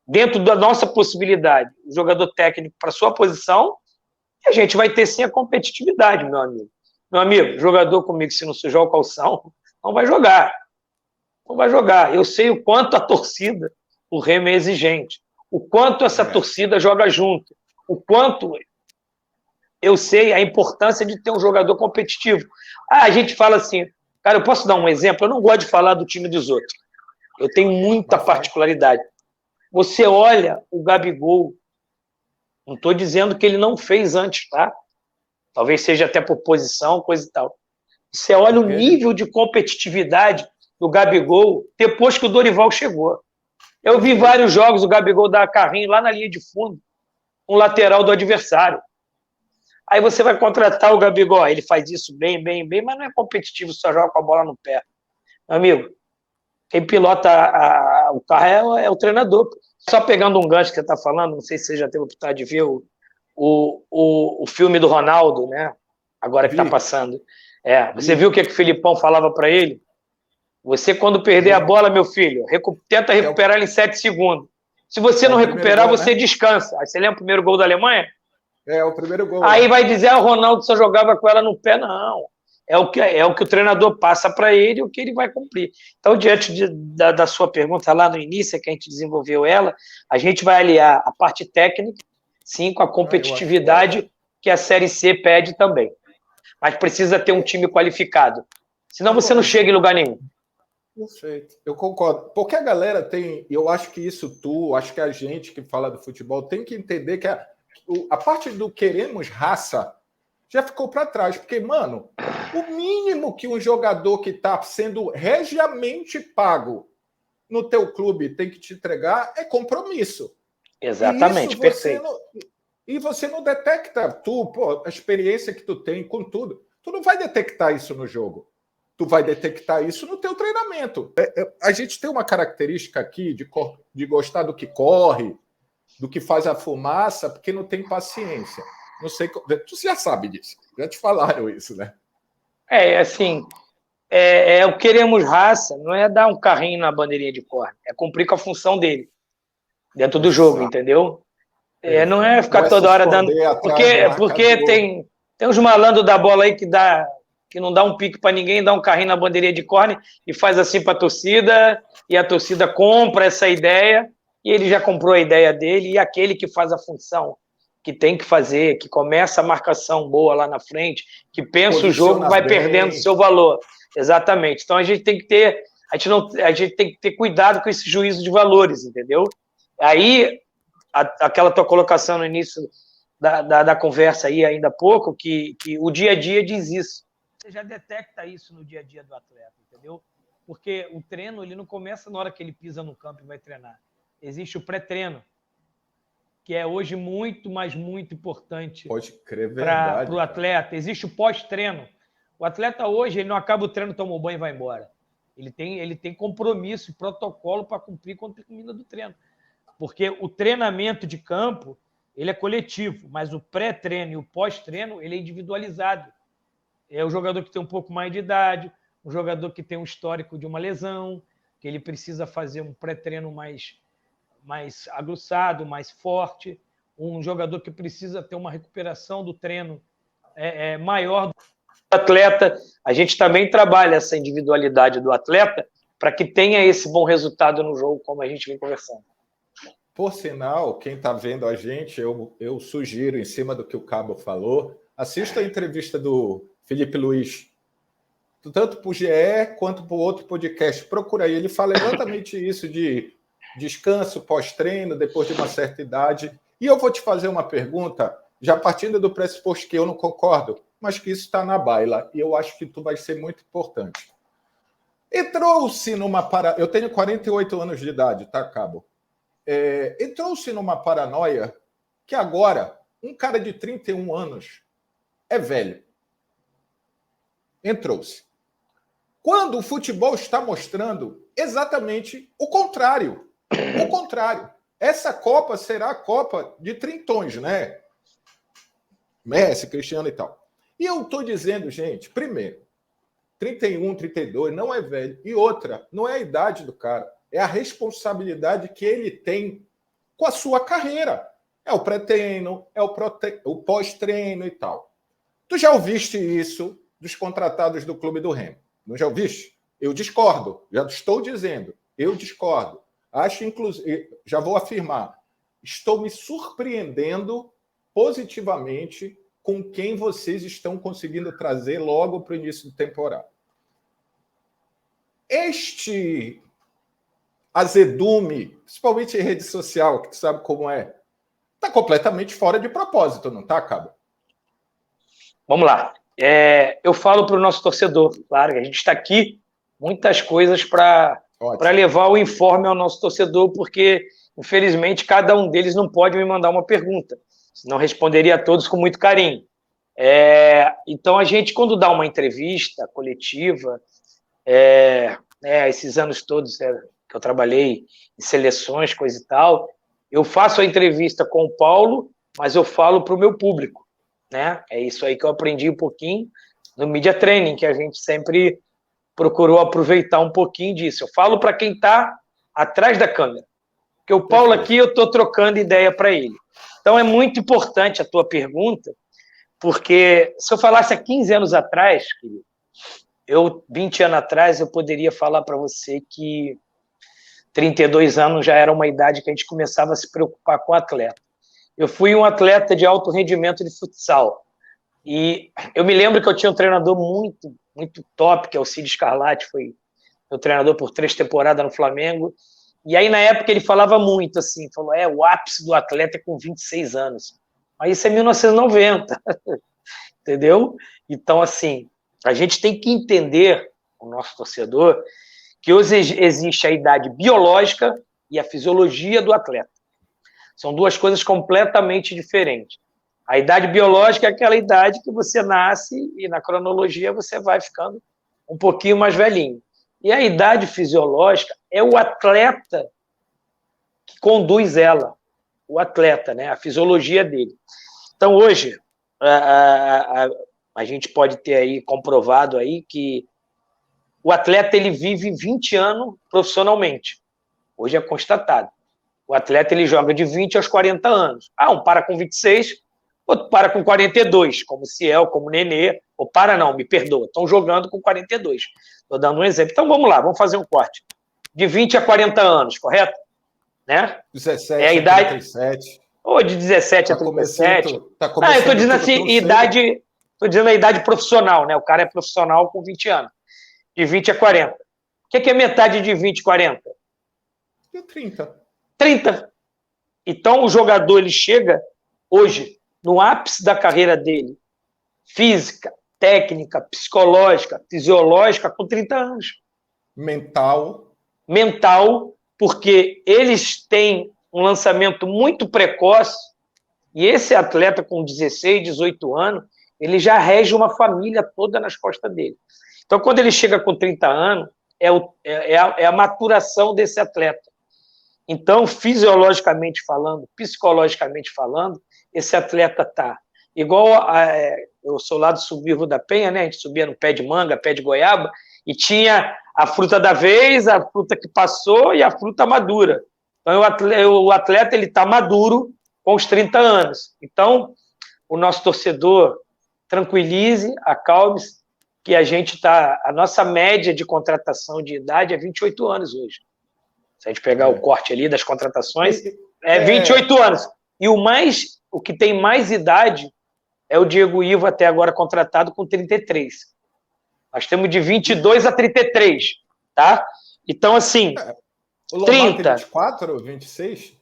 dentro da nossa possibilidade, um jogador técnico para sua posição, e a gente vai ter sim a competitividade, meu amigo. Meu amigo, jogador comigo, se não sujar o calção, não vai jogar. Não vai jogar. Eu sei o quanto a torcida, o Remo é exigente, o quanto essa torcida joga junto, o quanto eu sei a importância de ter um jogador competitivo. A gente fala assim, cara, eu posso dar um exemplo? Eu não gosto de falar do time dos outros. Eu tenho muita particularidade. Você olha o Gabigol, não estou dizendo que ele não fez antes, tá? Talvez seja até por posição, coisa e tal. Você olha o nível de competitividade do Gabigol depois que o Dorival chegou. Eu vi vários jogos, o Gabigol dar carrinho lá na linha de fundo, um lateral do adversário. Aí você vai contratar o Gabigol, ele faz isso bem, mas não é competitivo, só joga com a bola no pé. Meu amigo, quem pilota o carro é o treinador. Só pegando um gancho que você está falando, não sei se você já teve a oportunidade de ver o filme do Ronaldo, né? Agora que está passando. Você viu o que o Filipão falava para ele? Você, quando perder a bola, meu filho, tenta recuperar ela em 7 segundos. Se você não recuperar, gol, você descansa. Aí você lembra o primeiro gol da Alemanha?
É o primeiro gol.
Aí vai dizer, o Ronaldo só jogava com ela no pé. Não. É o que o treinador passa para ele e o que ele vai cumprir. Então, diante da sua pergunta lá no início, que a gente desenvolveu ela, a gente vai aliar a parte técnica, sim, com a competitividade que a Série C pede também. Mas precisa ter um time qualificado. Senão você não chega em lugar nenhum.
Perfeito, eu concordo. Porque a galera tem, eu acho que acho que a gente que fala do futebol tem que entender que a parte do queremos raça já ficou para trás. Porque, mano, o mínimo que um jogador que está sendo regiamente pago no teu clube tem que te entregar é compromisso.
Exatamente, perfeito.
E você não detecta, a experiência que tu tem com tudo, tu não vai detectar isso no jogo. Tu vai detectar isso no teu treinamento. A gente tem uma característica aqui de gostar do que corre, do que faz a fumaça, porque não tem paciência. Não sei, tu já sabe disso, já te falaram isso, né?
Assim, o queremos raça, não é dar um carrinho na bandeirinha de corda, é cumprir com a função dele dentro do jogo, entendeu? Não é ficar toda hora dando. Porque tem uns malandros da bola aí que não dá um pique para ninguém, dá um carrinho na bandeirinha de corne e faz assim para a torcida, e a torcida compra essa ideia, e ele já comprou a ideia dele, e aquele que faz a função que tem que fazer, que começa a marcação boa lá na frente, que pensa o jogo, vai perdendo seu valor. Exatamente. Então a gente tem que ter, a gente tem que ter cuidado com esse juízo de valores, entendeu? Aí, aquela tua colocação no início da conversa aí ainda há pouco, que o dia a dia diz isso. Você já detecta isso no dia a dia do atleta, entendeu? Porque o treino ele não começa na hora que ele pisa no campo e vai treinar. Existe o pré-treino, que é hoje muito, mas muito importante para o atleta. Existe o pós-treino. O atleta hoje ele não acaba o treino, toma um banho e vai embora. Ele tem compromisso e protocolo para cumprir quando termina do treino. Porque o treinamento de campo ele é coletivo, mas o pré-treino e o pós-treino ele é individualizado. É o jogador que tem um pouco mais de idade, um jogador que tem um histórico de uma lesão, que ele precisa fazer um pré-treino mais aguçado, mais forte, um jogador que precisa ter uma recuperação do treino maior do atleta. A gente também trabalha essa individualidade do atleta para que tenha esse bom resultado no jogo, como a gente vem conversando.
Por sinal, quem está vendo a gente, eu sugiro, em cima do que o Cabo falou, assista a entrevista do Felipe Luiz, tanto para o GE quanto para o outro podcast. Procura aí, ele fala exatamente isso de descanso pós-treino, depois de uma certa idade. E eu vou te fazer uma pergunta, já partindo do pressuposto que eu não concordo, mas que isso está na baila, e eu acho que tu vai ser muito importante. Entrou-se numa Eu tenho 48 anos de idade, tá, Cabo? Entrou-se numa paranoia que agora um cara de 31 anos é velho. Entrou-se. Quando o futebol está mostrando exatamente o contrário. O contrário. Essa Copa será a Copa de trintões, né? Messi, Cristiano e tal. E eu estou dizendo, gente, primeiro, 31, 32 não é velho. E outra, não é a idade do cara. É a responsabilidade que ele tem com a sua carreira. É o pré-treino, é o pós-treino e tal. Tu já ouviste isso dos contratados do Clube do Remo? Não já ouviste? Eu discordo. Já estou dizendo. Eu discordo. Acho, inclusive, já vou afirmar, estou me surpreendendo positivamente com quem vocês estão conseguindo trazer logo para o início de temporada. azedume, principalmente em rede social, que tu sabe como é, tá completamente fora de propósito, não tá, Cabo?
Vamos lá. Eu falo para o nosso torcedor, claro, que a gente está aqui, muitas coisas para levar o informe ao nosso torcedor, porque, infelizmente, cada um deles não pode me mandar uma pergunta, senão responderia a todos com muito carinho. Então, a gente, quando dá uma entrevista coletiva, esses anos todos que eu trabalhei em seleções, coisa e tal, eu faço a entrevista com o Paulo, mas eu falo para o meu público, né? É isso aí que eu aprendi um pouquinho no Media Training, que a gente sempre procurou aproveitar um pouquinho disso. Eu falo para quem está atrás da câmera, porque o Paulo aqui eu estou trocando ideia para ele. Então é muito importante a tua pergunta, porque se eu falasse há 15 anos atrás, querido, 20 anos atrás, eu poderia falar para você que 32 anos já era uma idade que a gente começava a se preocupar com o atleta. Eu fui um atleta de alto rendimento de futsal. E eu me lembro que eu tinha um treinador muito, muito top, que é o Cid Scarlatti, foi meu treinador por 3 temporadas no Flamengo. E aí, na época, ele falava muito assim, falou, o ápice do atleta é com 26 anos. Mas isso é 1990, entendeu? Então, assim, a gente tem que entender, o nosso torcedor, que hoje existe a idade biológica e a fisiologia do atleta. São duas coisas completamente diferentes. A idade biológica é aquela idade que você nasce e na cronologia você vai ficando um pouquinho mais velhinho. E a idade fisiológica é o atleta que conduz ela, o atleta, né? A fisiologia dele. Então, hoje, a gente pode ter aí comprovado aí que o atleta ele vive 20 anos profissionalmente. Hoje é constatado. O atleta ele joga de 20 aos 40 anos. Um para com 26, outro para com 42, como Ciel, como Nenê. Ou para não, me perdoa, estão jogando com 42. Estou dando um exemplo. Então vamos lá, vamos fazer um corte. De 20 a 40 anos, correto? Né?
17
a idade...
37.
Ou de 17 a 37. Eu estou dizendo assim, idade... Estou dizendo a idade profissional, né? O cara é profissional com 20 anos. De 20 a 40. O que é metade de 20 e 40? 30. Então, o jogador ele chega hoje no ápice da carreira dele, física, técnica, psicológica, fisiológica, com 30 anos.
Mental,
porque eles têm um lançamento muito precoce e esse atleta com 16, 18 anos, ele já rege uma família toda nas costas dele. Então, quando ele chega com 30 anos, é a maturação desse atleta. Então, fisiologicamente falando, psicologicamente falando, esse atleta está igual eu sou lá do Subirro da Penha, né? A gente subia no pé de manga, pé de goiaba, e tinha a fruta da vez, a fruta que passou e a fruta madura. Então, o atleta ele está maduro com os 30 anos. Então, o nosso torcedor tranquilize, acalme-se, que a nossa média de contratação de idade é 28 anos hoje. Se a gente pegar o corte ali das contratações, 28 anos. E o que tem mais idade é o Diego Ivo, até agora contratado, com 33. Nós temos de 22 a 33, tá? Então, assim,
o Lomar 30. Tem 24 ou 26?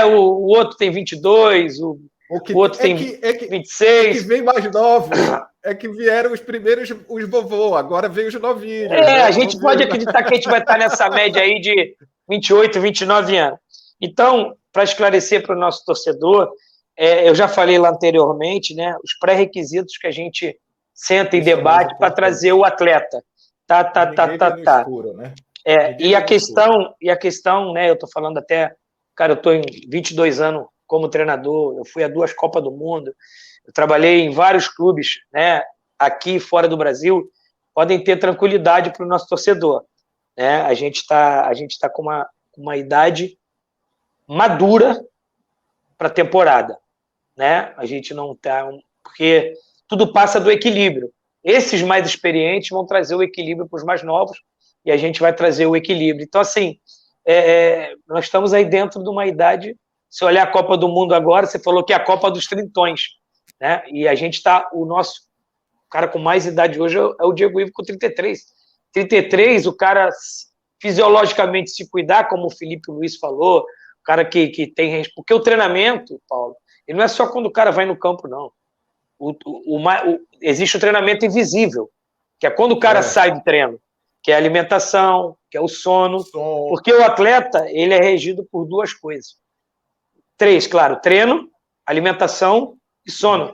O outro tem 22, o outro tem 26.
É que vem mais novos. É que vieram os primeiros, os vovô, agora veio os novinhos.
A gente pode acreditar que a gente vai estar nessa média aí de 28, 29 anos. Então, para esclarecer para o nosso torcedor, eu já falei lá anteriormente, né, os pré-requisitos que a gente senta e debate para trazer o atleta. Tá.
Escuro, né?
E a questão, né, eu estou falando até, cara, eu estou em 22 anos como treinador, eu fui a 2 Copas do Mundo, eu trabalhei em vários clubes, né, aqui e fora do Brasil, podem ter tranquilidade para o nosso torcedor. Né? A gente tá com uma idade madura para a temporada. Né? A gente não está... Porque tudo passa do equilíbrio. Esses mais experientes vão trazer o equilíbrio para os mais novos e a gente vai trazer o equilíbrio. Então, assim, nós estamos aí dentro de uma idade... Se olhar a Copa do Mundo agora, você falou que é a Copa dos Trintões. Né? E a gente está... O cara com mais idade hoje é o Diego Ivo com 33. 33, o cara fisiologicamente se cuidar, como o Felipe Luiz falou, o cara que tem... Porque o treinamento, Paulo, ele não é só quando o cara vai no campo, não. Existe o treinamento invisível, que é quando o cara sai do treino, que é a alimentação, que é o sono, porque o atleta, ele é regido por 2 coisas. 3, claro, treino, alimentação e sono.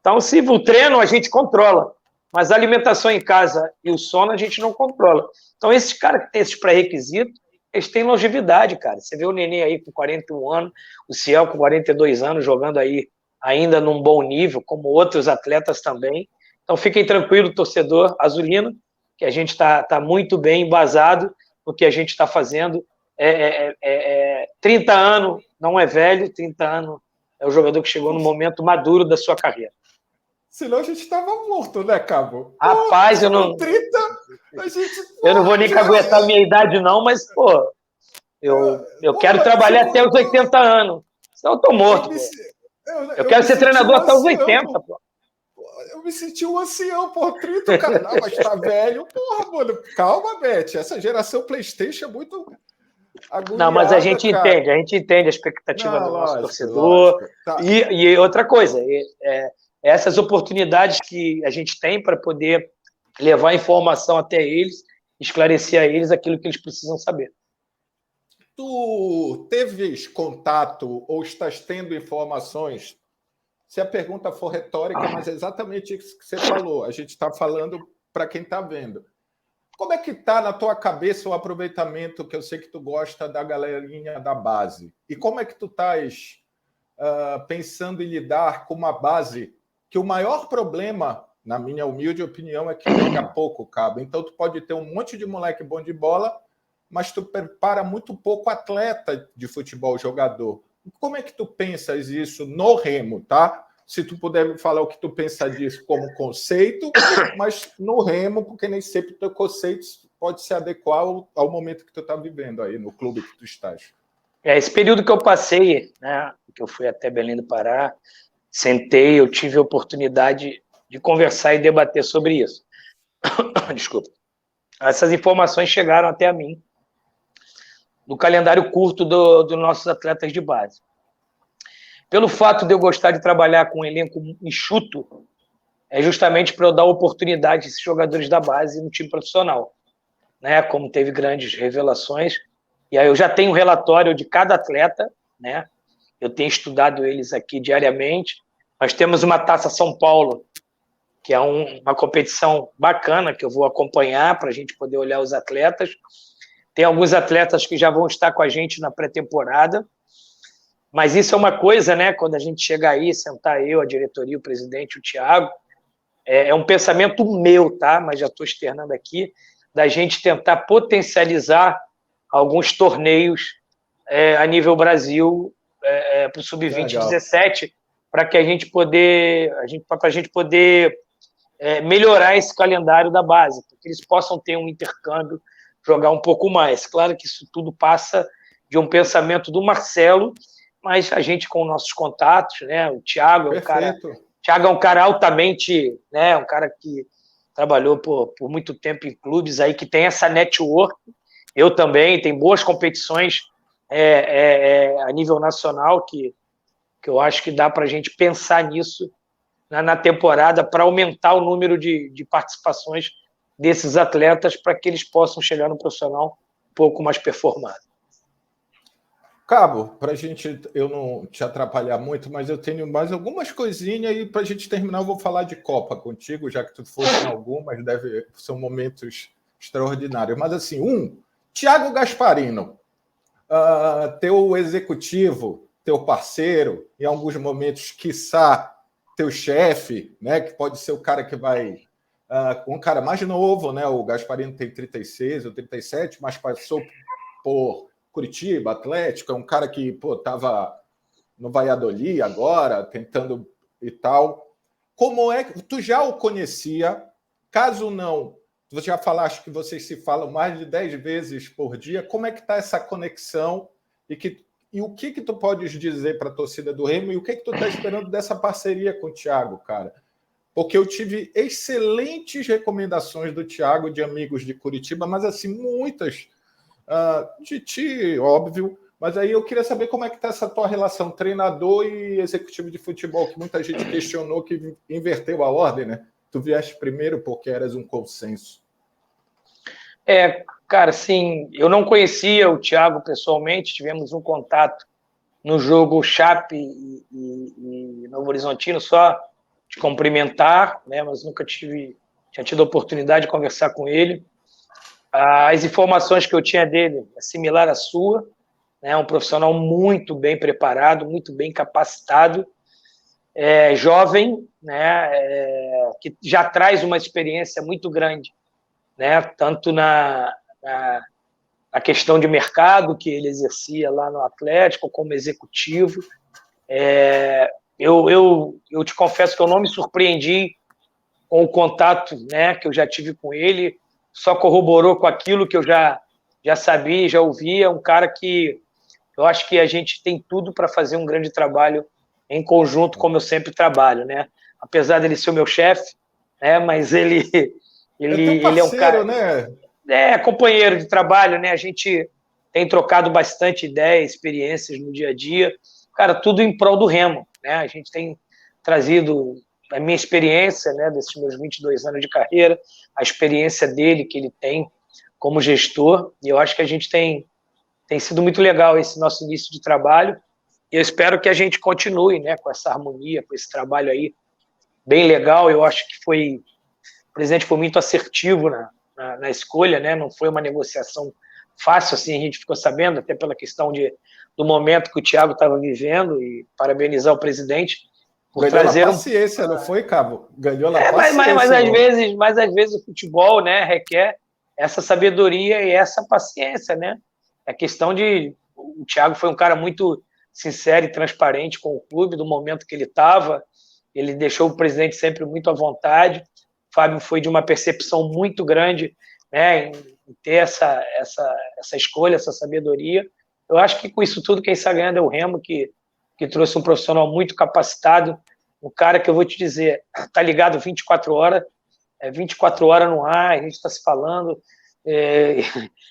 Então, se o treino a gente controla, mas a alimentação em casa e o sono a gente não controla. Então, esses caras que têm esses pré-requisitos, eles têm longevidade, cara. Você vê o Nenê aí com 41 anos, o Ciel com 42 anos, jogando aí ainda num bom nível, como outros atletas também. Então, fiquem tranquilos, torcedor azulino, que a gente está muito bem embasado no que a gente está fazendo. 30 anos não é velho, 30 anos é o jogador que chegou no momento maduro da sua carreira.
Senão a gente estava morto, né, Cabo?
Rapaz, eu não...
30,
eu não vou nem aguentar a minha idade, não, mas, pô, eu quero trabalhar até os 80 anos. Senão eu tô morto, eu quero ser treinador até os 80, pô.
Eu me senti um ancião, pô, 30, cara. Não, mas tá velho. Porra, mano, calma, Beth. Essa geração PlayStation é muito agoniada,
não, mas a gente entende a expectativa do nosso torcedor. Tá. E outra coisa, essas oportunidades que a gente tem para poder levar informação até eles, esclarecer a eles aquilo que eles precisam saber.
Tu teves contato ou estás tendo informações? Se a pergunta for retórica, mas é exatamente isso que você falou. A gente está falando para quem está vendo. Como é que está na tua cabeça o aproveitamento, que eu sei que tu gosta, da galerinha da base? E como é que tu estás pensando em lidar com uma base que o maior problema, na minha humilde opinião, é que joga pouco, Cabo. Então tu pode ter um monte de moleque bom de bola, mas tu prepara muito pouco atleta de futebol, jogador. Como é que tu pensas isso no Remo, tá? Se tu puder me falar o que tu pensa disso como conceito, mas no Remo, porque nem sempre o teu conceito pode se adequar ao momento que tu está vivendo aí, no clube que tu estás.
Esse período que eu passei, né, que eu fui até Belém do Pará, sentei, eu tive a oportunidade de conversar e debater sobre isso. Desculpa. Essas informações chegaram até a mim no calendário curto dos nossos atletas de base. Pelo fato de eu gostar de trabalhar com um elenco enxuto, é justamente para eu dar oportunidade a esses jogadores da base no time profissional, né? Como teve grandes revelações. E aí eu já tenho um relatório de cada atleta, né? Eu tenho estudado eles aqui diariamente. Nós temos uma Taça São Paulo, que é uma competição bacana, que eu vou acompanhar para a gente poder olhar os atletas. Tem alguns atletas que já vão estar com a gente na pré-temporada, mas isso é uma coisa, né? Quando a gente chega aí, sentar eu, a diretoria, o presidente, o Thiago, é um pensamento meu, tá? Mas já estou externando aqui, da gente tentar potencializar alguns torneios a nível Brasil para o Sub-20 17, para que a gente poder melhorar esse calendário da base, para que eles possam ter um intercâmbio, jogar um pouco mais. Claro que isso tudo passa de um pensamento do Marcelo, mas a gente com nossos contatos, né? O Thiago é um cara altamente, né? Um cara que trabalhou por muito tempo em clubes aí, que tem essa network. Eu também, tem boas competições a nível nacional que eu acho que dá para a gente pensar nisso na temporada para aumentar o número de participações desses atletas para que eles possam chegar no profissional um pouco mais performado.
Cabo, para a gente, eu não te atrapalhar muito, mas eu tenho mais algumas coisinhas e para a gente terminar eu vou falar de Copa contigo, já que tu fosse em algumas, são momentos extraordinários. Mas assim, Thiago Gasparino, teu executivo, teu parceiro, em alguns momentos, quiçá, teu chefe, né, que pode ser o cara que vai... um cara mais novo, né? O Gasparino tem 36 ou 37, mas passou por Curitiba, Atlético, é um cara que estava no Valladolid agora, tentando e tal. Como é que tu já o conhecia? Caso não, você já falaste que vocês se falam mais de 10 vezes por dia. Como é que está essa conexão? E o que tu podes dizer para a torcida do Remo e o que tu está esperando dessa parceria com o Thiago, cara? Porque eu tive excelentes recomendações do Thiago, de amigos de Curitiba, mas assim, muitas De ti, óbvio, mas aí eu queria saber como é que está essa tua relação treinador e executivo de futebol, que muita gente questionou que inverteu a ordem, né? Tu vieste primeiro porque eras um consenso.
Cara, assim, eu não conhecia o Thiago pessoalmente, tivemos um contato no jogo Chape e Novo Horizontino, só de cumprimentar, né, mas nunca tinha tido a oportunidade de conversar com ele. As informações que eu tinha dele é similar à sua, né, um profissional muito bem preparado, muito bem capacitado, jovem, né, que já traz uma experiência muito grande, né, tanto na questão de mercado que ele exercia lá no Atlético, como executivo. Eu te confesso que eu não me surpreendi com o contato, né, que eu já tive com ele, só corroborou com aquilo que eu já sabia, já ouvia, um cara que eu acho que a gente tem tudo para fazer um grande trabalho em conjunto, como eu sempre trabalho, né? Apesar dele ser o meu chefe, né, mas ele
parceiro,
é um cara...
né?
Companheiro de trabalho, né? A gente tem trocado bastante ideias, experiências no dia a dia, cara, tudo em prol do Remo, né? A gente tem trazido a minha experiência, né, desses meus 22 anos de carreira, a experiência dele que ele tem como gestor, e eu acho que a gente tem sido muito legal esse nosso início de trabalho, e eu espero que a gente continue, né, com essa harmonia, com esse trabalho aí bem legal. Eu acho que o presidente foi muito assertivo na escolha, né? Não foi uma negociação fácil, assim, a gente ficou sabendo, até pela questão do momento que o Thiago estava vivendo, e parabenizar o presidente por
Ganhou
trazer
na paciência, não foi, Cabo? Ganhou na paciência.
Mas às vezes o futebol, né, requer essa sabedoria e essa paciência, né? É questão de... O Thiago foi um cara muito sincero e transparente com o clube, do momento que ele estava, ele deixou o presidente sempre muito à vontade. O Fábio foi de uma percepção muito grande, né, em ter essa escolha, essa sabedoria. Eu acho que com isso tudo quem está ganhando é o Remo, que trouxe um profissional muito capacitado, um cara que eu vou te dizer, está ligado 24 horas, 24 horas no ar, a gente está se falando,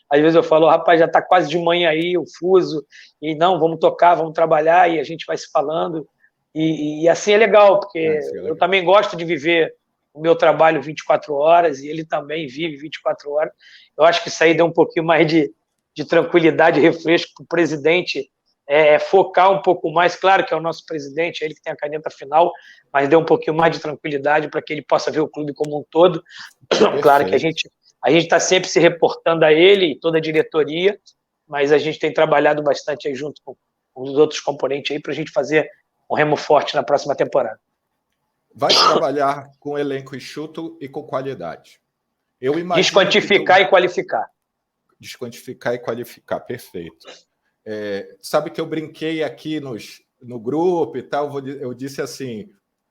às vezes eu falo, rapaz, já está quase de manhã aí, o fuso, e não, vamos tocar, vamos trabalhar, e a gente vai se falando, e assim é legal, porque eu também gosto de viver o meu trabalho 24 horas, e ele também vive 24 horas. Eu acho que isso aí deu um pouquinho mais de tranquilidade e refresco para o presidente focar um pouco mais. Claro que é o nosso presidente, é ele que tem a caneta final, mas deu um pouquinho mais de tranquilidade para que ele possa ver o clube como um todo. Perfeito. Claro que a gente está sempre se reportando a ele e toda a diretoria, mas a gente tem trabalhado bastante aí junto com os outros componentes aí para a gente fazer um Remo forte na próxima temporada.
Vai trabalhar com elenco enxuto e com qualidade. Eu imagino
desquantificar e qualificar.
Desquantificar e qualificar, perfeito. Sabe que eu brinquei aqui no grupo e tal, eu disse assim,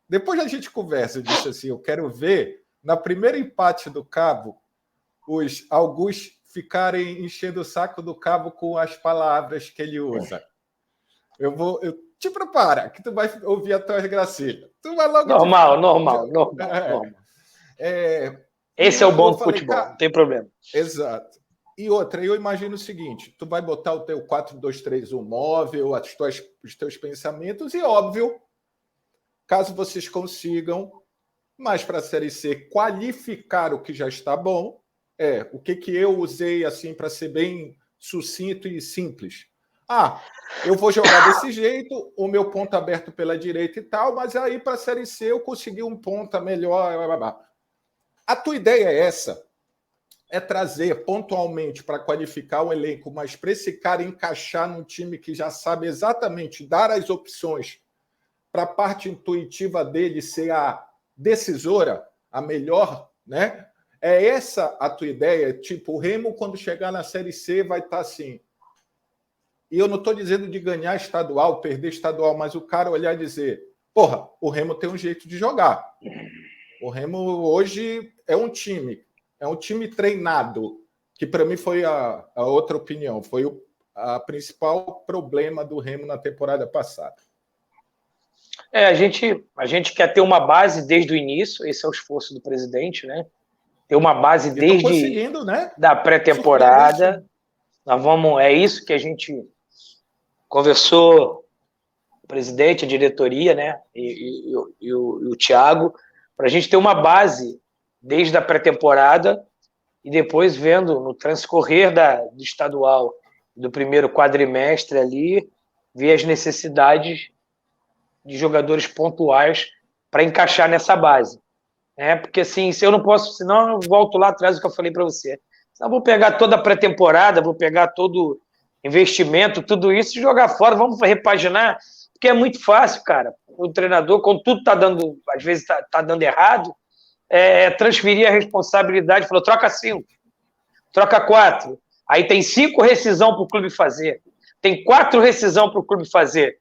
depois a gente conversa, eu disse assim, eu quero ver, na primeiro empate do Cabo, alguns ficarem enchendo o saco do Cabo com as palavras que ele usa. Te prepara, que tu vai ouvir a tua gracinha. Tu vai logo...
Normal. Esse é o bom do futebol, não tem problema.
Exato. E outra, eu imagino o seguinte, tu vai botar o teu 4-2-3-1 móvel, os teus pensamentos, e óbvio, caso vocês consigam, mais para a Série C, qualificar o que já está bom, o que eu usei assim para ser bem sucinto e simples. Eu vou jogar desse jeito, o meu ponto aberto pela direita e tal, mas aí para a Série C eu consegui um ponta melhor. A tua ideia é essa? É trazer pontualmente para qualificar o elenco, mas para esse cara encaixar num time que já sabe exatamente dar as opções para a parte intuitiva dele ser a decisora, a melhor, né? É essa a tua ideia? Tipo, o Remo, quando chegar na Série C, vai estar assim... E eu não estou dizendo de ganhar estadual, perder estadual, mas o cara olhar e dizer, porra, o Remo tem um jeito de jogar. O Remo hoje é um time treinado, que para mim foi a outra opinião, foi o principal problema do Remo na temporada passada.
A gente quer ter uma base desde o início, esse é o esforço do presidente, né? Ter uma base desde
conseguindo, né?
Da pré-temporada. É isso que a gente conversou, o presidente, a diretoria, né, e o Thiago, para a gente ter uma base desde a pré-temporada e depois vendo no transcorrer do estadual, do primeiro quadrimestre ali, ver as necessidades de jogadores pontuais para encaixar nessa base. Porque assim, se eu não posso, senão eu volto lá atrás do que eu falei para você. Senão eu vou pegar toda a pré-temporada, vou pegar todo investimento, tudo isso e jogar fora, vamos repaginar, porque é muito fácil, cara. O treinador, quando tudo está dando, às vezes está dando errado, transferir a responsabilidade, falou, troca 5, troca 4. Aí tem 5 rescisão para o clube fazer. Tem 4 rescisão para o clube fazer.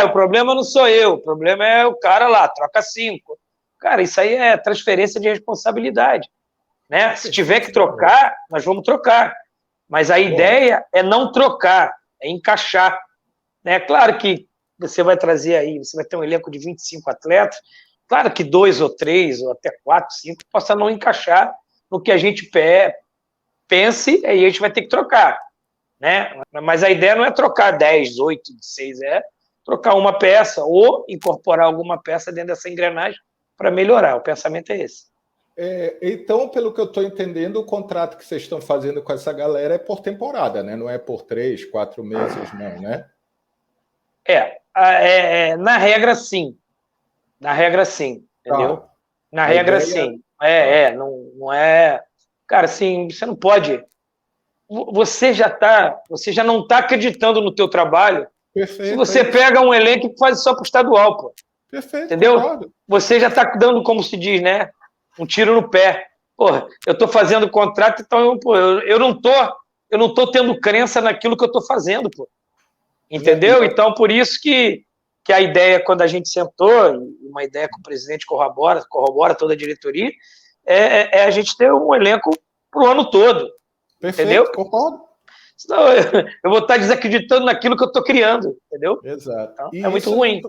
O problema não sou eu, o problema é o cara lá, troca 5. Cara, isso aí é transferência de responsabilidade. Né? Se tiver que trocar, nós vamos trocar. Mas a ideia é não trocar, é encaixar. Né? Claro que você vai trazer aí, você vai ter um elenco de 25 atletas, claro que 2 ou 3, ou até 4, 5, possa não encaixar no que a gente pense, aí a gente vai ter que trocar. Né? Mas a ideia não é trocar 10, 8, 6, é trocar uma peça ou incorporar alguma peça dentro dessa engrenagem para melhorar. O pensamento é esse.
Então, pelo que eu estou entendendo, o contrato que vocês estão fazendo com essa galera é por temporada, né? Não é por 3, 4 meses, não, né?
Na regra, sim. Na regra, sim, entendeu? Na regra, sim. Não é... Cara, assim, você não pode... Você já não está acreditando no teu trabalho. Perfeito, se você pega um elenco e faz só para o estadual, pô. Perfeito, entendeu? Concordo. Você já está dando, como se diz, né? Um tiro no pé. Porra, eu estou fazendo contrato, então eu não tô tendo crença naquilo que eu estou fazendo, pô. Entendeu? Então, por isso que a ideia, quando a gente sentou, uma ideia que o presidente corrobora toda a diretoria, é a gente ter um elenco para o ano todo.
Perfeito,
entendeu?
Concordo.
Senão eu vou estar desacreditando naquilo que eu estou criando, entendeu?
Exato.
Então, é muito ruim.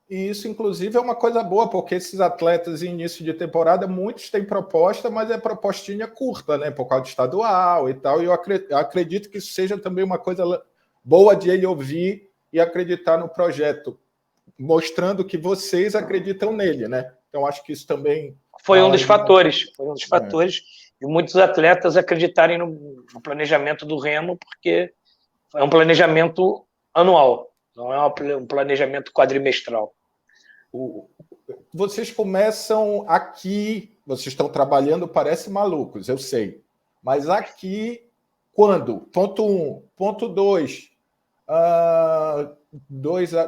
E isso, inclusive, é uma coisa boa, porque esses atletas em início de temporada, muitos têm proposta, mas é propostinha curta, né? Por causa do estadual e tal. E eu acredito que isso seja também uma coisa boa de ele ouvir e acreditar no projeto, mostrando que vocês acreditam nele, né? Então, acho que isso também...
Foi um dos fatores. E muitos atletas acreditarem no planejamento do Remo, porque é um planejamento anual, não é um planejamento quadrimestral.
Vocês começam aqui, vocês estão trabalhando, parece malucos, eu sei. Mas aqui, quando? Ponto 1. Ponto 2.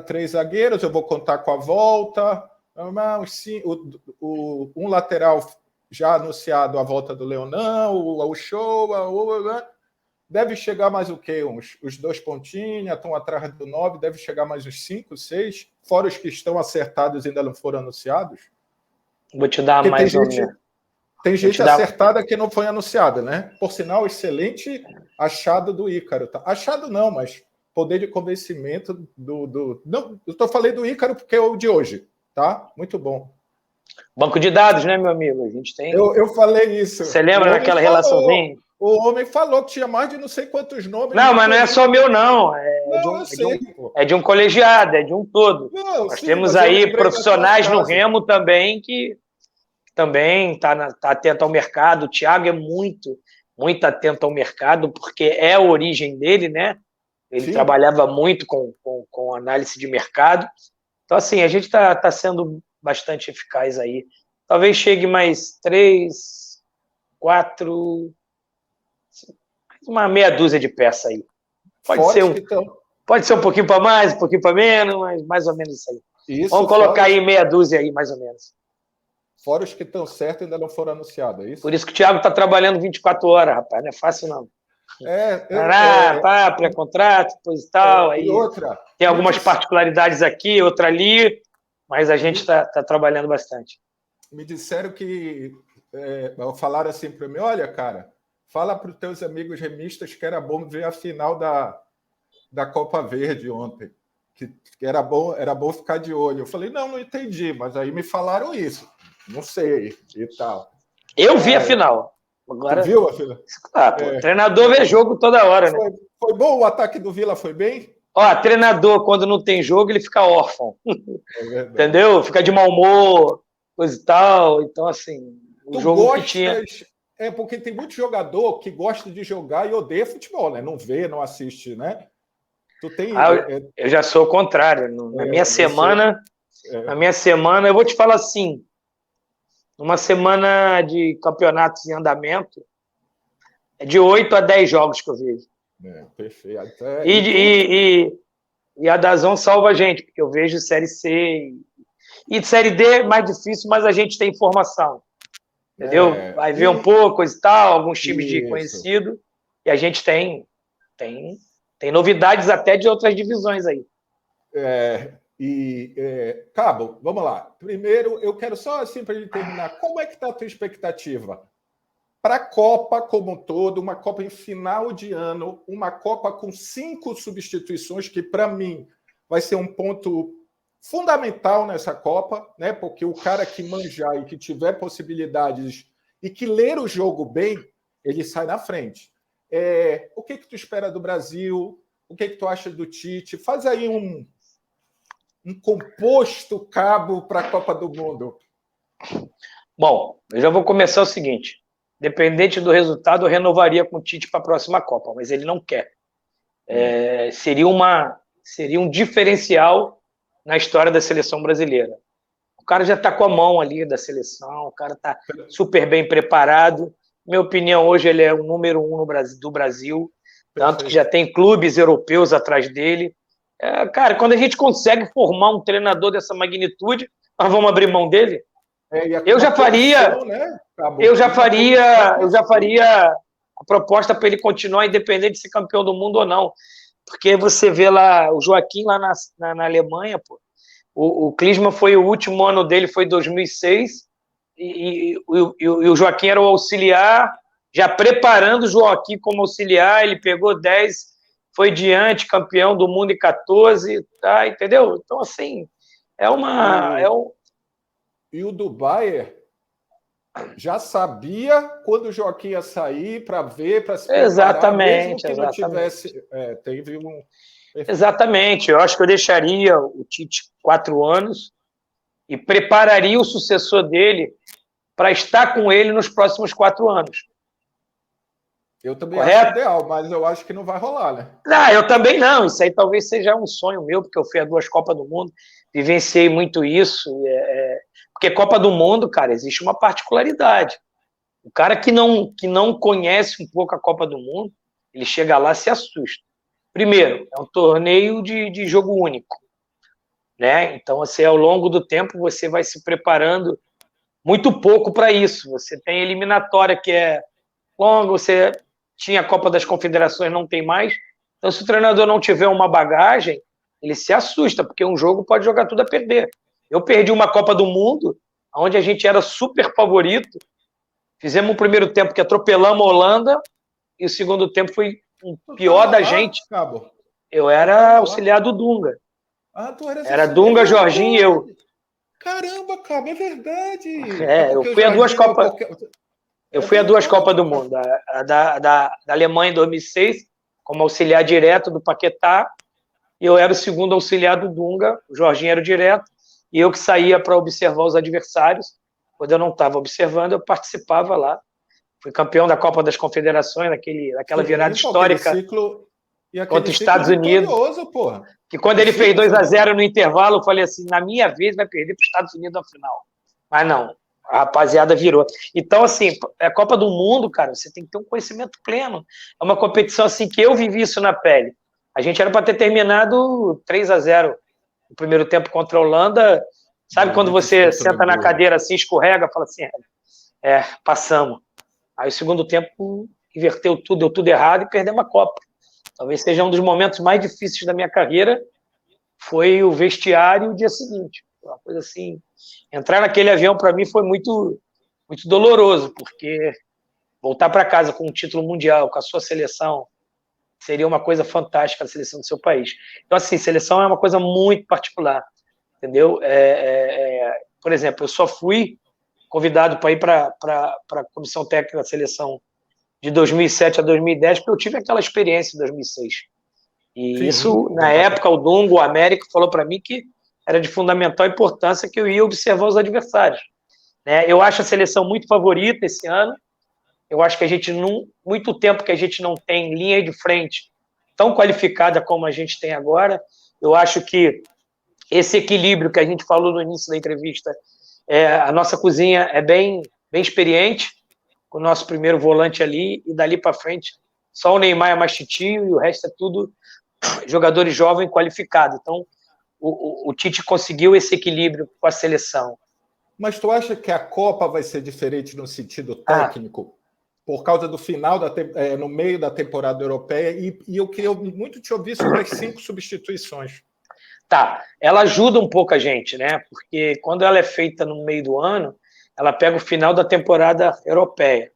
3 zagueiros, eu vou contar com a volta. Um lateral já anunciado a volta do Leonão, o show, deve chegar mais o quê? Os 2 pontinhos, estão atrás do 9, deve chegar mais uns 5, 6, fora os que estão acertados e ainda não foram anunciados.
Vou te dar mais ou menos.
Tem gente acertada que não foi anunciada, né? Por sinal, excelente achado do Ícaro. Tá? Achado não, mas poder de convencimento Não, eu falei do Ícaro porque é o de hoje, tá? Muito bom.
Banco de dados, né, meu amigo? A gente tem...
Eu falei isso.
Você lembra daquela relaçãozinha?
O homem falou que tinha mais de não sei quantos nomes.
Não, mas não é só meu, não. É de um colegiado, é de um todo. Nós temos aí profissionais no Remo também que também está atento ao mercado. O Thiago é muito atento ao mercado, porque é a origem dele, né? Ele trabalhava muito com análise de mercado. Então, assim, a gente está sendo bastante eficaz aí. Talvez chegue mais 3, 4, uma meia dúzia de peças aí. Pode ser um pouquinho para mais, um pouquinho para menos, mas mais ou menos isso aí. Vamos colocar aí meia dúzia aí, mais ou menos.
Fora os que estão certos e ainda não foram anunciados, é isso?
Por isso que o Thiago está trabalhando 24 horas, rapaz. Não é fácil, não. Pré-contrato, depois e tal. Aí
outra.
Tem algumas particularidades aqui, outra ali, mas a gente está trabalhando bastante.
Me disseram que... falaram assim para mim, olha, cara, fala para os teus amigos remistas que era bom ver a final da Copa Verde ontem. Que era bom ficar de olho. Eu falei, não entendi, mas aí me falaram isso. Não sei, e tal.
Eu vi a final. Agora,
tu viu, filha?
Pô, treinador vê jogo toda hora, né?
Foi bom o ataque do Vila, foi bem?
Ó, treinador, quando não tem jogo, ele fica órfão. Entendeu? Fica de mau humor, coisa e tal. Então, assim, o jogo que tinha...
É porque tem muito jogador que gosta de jogar e odeia futebol, né? Não vê, não assiste, né? Tu tem...
eu já sou o contrário. Na minha semana, eu vou te falar assim, numa semana de campeonatos em andamento, é de 8 a 10 jogos que eu vejo.
Perfeito.
E a DAZN salva a gente, porque eu vejo Série C e Série D é mais difícil, mas a gente tem informação. Entendeu? Vai ver um pouco, coisa e tal, alguns times de conhecido, e a gente tem novidades até de outras divisões aí.
Cabo, vamos lá. Primeiro, eu quero só assim para a gente terminar, como é que está a tua expectativa para a Copa como um todo, uma Copa em final de ano, uma Copa com 5 substituições, que para mim vai ser um ponto fundamental nessa Copa, né? Porque o cara que manjar e que tiver possibilidades e que ler o jogo bem, ele sai na frente. O que tu espera do Brasil? O que tu acha do Tite? Faz aí um composto, Cabo, para a Copa do Mundo.
Bom, eu já vou começar o seguinte. Dependente do resultado, eu renovaria com o Tite para a próxima Copa, mas ele não quer. Seria um diferencial na história da seleção brasileira. O cara já está com a mão ali da seleção, o cara está super bem preparado. Minha opinião, hoje ele é o número 1 do Brasil, tanto que já tem clubes europeus atrás dele. Cara, quando a gente consegue formar um treinador dessa magnitude, nós vamos abrir mão dele? Eu já faria a proposta para ele continuar independente de ser campeão do mundo ou não. Porque você vê lá o Joaquim lá na Alemanha, pô. O Klinsmann foi o último ano dele, foi 2006, e o Joaquim era o auxiliar, já preparando o Joaquim como auxiliar, ele pegou 10, foi diante, campeão do mundo em 14, tá, entendeu? Então, assim,
E o do Bayern já sabia quando o Joaquim ia sair para ver, para se preparar, mesmo que não tivesse... teve um...
Exatamente, eu acho que eu deixaria o Tite 4 anos e prepararia o sucessor dele para estar com ele nos próximos 4 anos.
Eu também acho ideal, mas eu acho que não vai rolar, né?
Não, eu também não. Isso aí talvez seja um sonho meu, porque eu fui a 2 Copas do Mundo, vivenciei muito isso. Porque Copa do Mundo, cara, existe uma particularidade. O cara que não conhece um pouco a Copa do Mundo, ele chega lá e se assusta. Primeiro, é um torneio de jogo único, né? Então, assim, ao longo do tempo, você vai se preparando muito pouco para isso. Você tem eliminatória, que é longa, você tinha a Copa das Confederações, não tem mais. Então, se o treinador não tiver uma bagagem, ele se assusta, porque um jogo pode jogar tudo a perder. Eu perdi uma Copa do Mundo, onde a gente era super favorito, fizemos um primeiro tempo que atropelamos a Holanda, e o segundo tempo foi o pior da gente.
Cabo.
Eu era auxiliar do Dunga. Era Dunga, Jorginho e eu.
Caramba, Cabo, é verdade.
Eu fui a 2 Copas. Eu fui a 2 Copas do Mundo. A da Alemanha em 2006, como auxiliar direto do Paquetá, e eu era o segundo auxiliar do Dunga, o Jorginho era o direto, e eu que saía para observar os adversários. Quando eu não estava observando, eu participava lá. Fui campeão da Copa das Confederações, naquela virada histórica contra os Estados Unidos.
Porra.
Que quando ele fez 2-0 no intervalo, eu falei assim, na minha vez vai perder para os Estados Unidos na final. Mas não, a rapaziada virou. Então, assim, a Copa do Mundo, cara, você tem que ter um conhecimento pleno. É uma competição assim que eu vivi isso na pele. A gente era para ter terminado 3-0 no primeiro tempo contra a Holanda. Sabe quando você senta na cadeira assim, escorrega, fala assim, passamos. Aí o segundo tempo inverteu tudo, deu tudo errado e perdemos a Copa. Talvez seja um dos momentos mais difíceis da minha carreira, foi o vestiário o dia seguinte. Uma coisa assim, entrar naquele avião para mim foi muito, muito doloroso, porque voltar para casa com um título mundial, com a sua seleção, seria uma coisa fantástica, a seleção do seu país. Então, assim, seleção é uma coisa muito particular, entendeu? Por exemplo, eu só fui convidado para ir para a comissão técnica da seleção de 2007 a 2010, porque eu tive aquela experiência em 2006. E
Sim,
isso, na época, o Dunga, o Américo, falou para mim que era de fundamental importância que eu ia observar os adversários. Né? Eu acho a seleção muito favorita esse ano. Eu acho que a gente não, muito tempo que a gente não tem linha de frente tão qualificada como a gente tem agora. Eu acho que esse equilíbrio que a gente falou no início da entrevista, a nossa cozinha é bem experiente, com o nosso primeiro volante ali, e dali para frente só o Neymar é mais titio e o resto é tudo jogadores jovens qualificados. Então, o Tite conseguiu esse equilíbrio com a seleção.
Mas tu acha que a Copa vai ser diferente no sentido técnico? Por causa do final, no meio da temporada europeia, e eu queria muito te ouvir sobre as 5 substituições.
Tá, ela ajuda um pouco a gente, né? Porque quando ela é feita no meio do ano, ela pega o final da temporada europeia.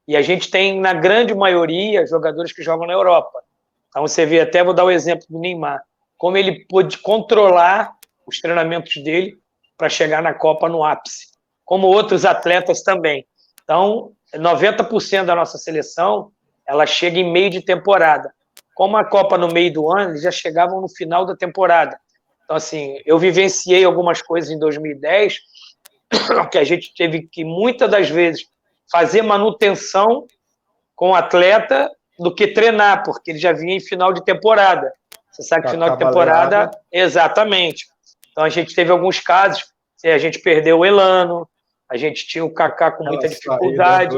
E a gente tem, na grande maioria, jogadores que jogam na Europa. Então você vê, até vou dar o exemplo do Neymar, como ele pôde controlar os treinamentos dele para chegar na Copa no ápice, como outros atletas também. Então, 90% da nossa seleção, ela chega em meio de temporada. Como a Copa no meio do ano, eles já chegavam no final da temporada. Então, assim, eu vivenciei algumas coisas em 2010, que a gente teve que, muitas das vezes, fazer manutenção com o atleta do que treinar, porque ele já vinha em final de temporada. Você sabe que final de temporada... Exatamente. Então, a gente teve alguns casos, a gente perdeu o Elano, a gente tinha o Kaká com muita dificuldade.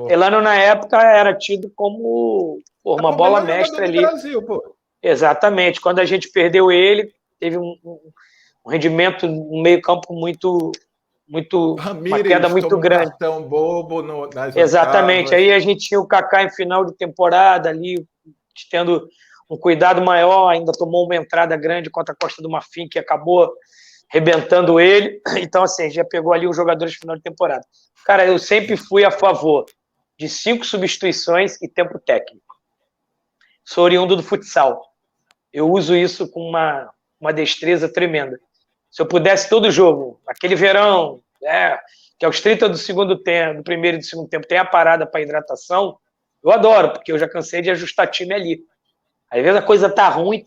Elano, na época, era tido como uma bola mestra ali.
Brasil, pô.
Exatamente. Quando a gente perdeu ele, teve um rendimento no meio-campo muito
Ramírez,
uma queda muito grande.
Bobo nas
Exatamente.
oitavas.
Aí a gente tinha o Kaká em final de temporada ali, tendo um cuidado maior, ainda tomou uma entrada grande contra a Costa do Marfim, que acabou rebentando ele. Então, assim, já pegou ali os jogadores de final de temporada. Cara, eu sempre fui a favor de 5 substituições e tempo técnico. Sou oriundo do futsal. Eu uso isso com uma destreza tremenda. Se eu pudesse todo jogo, aquele verão, que aos 30 do segundo tempo, do primeiro e do segundo tempo, tem a parada para hidratação, eu adoro, porque eu já cansei de ajustar time ali. Às vezes a coisa tá ruim,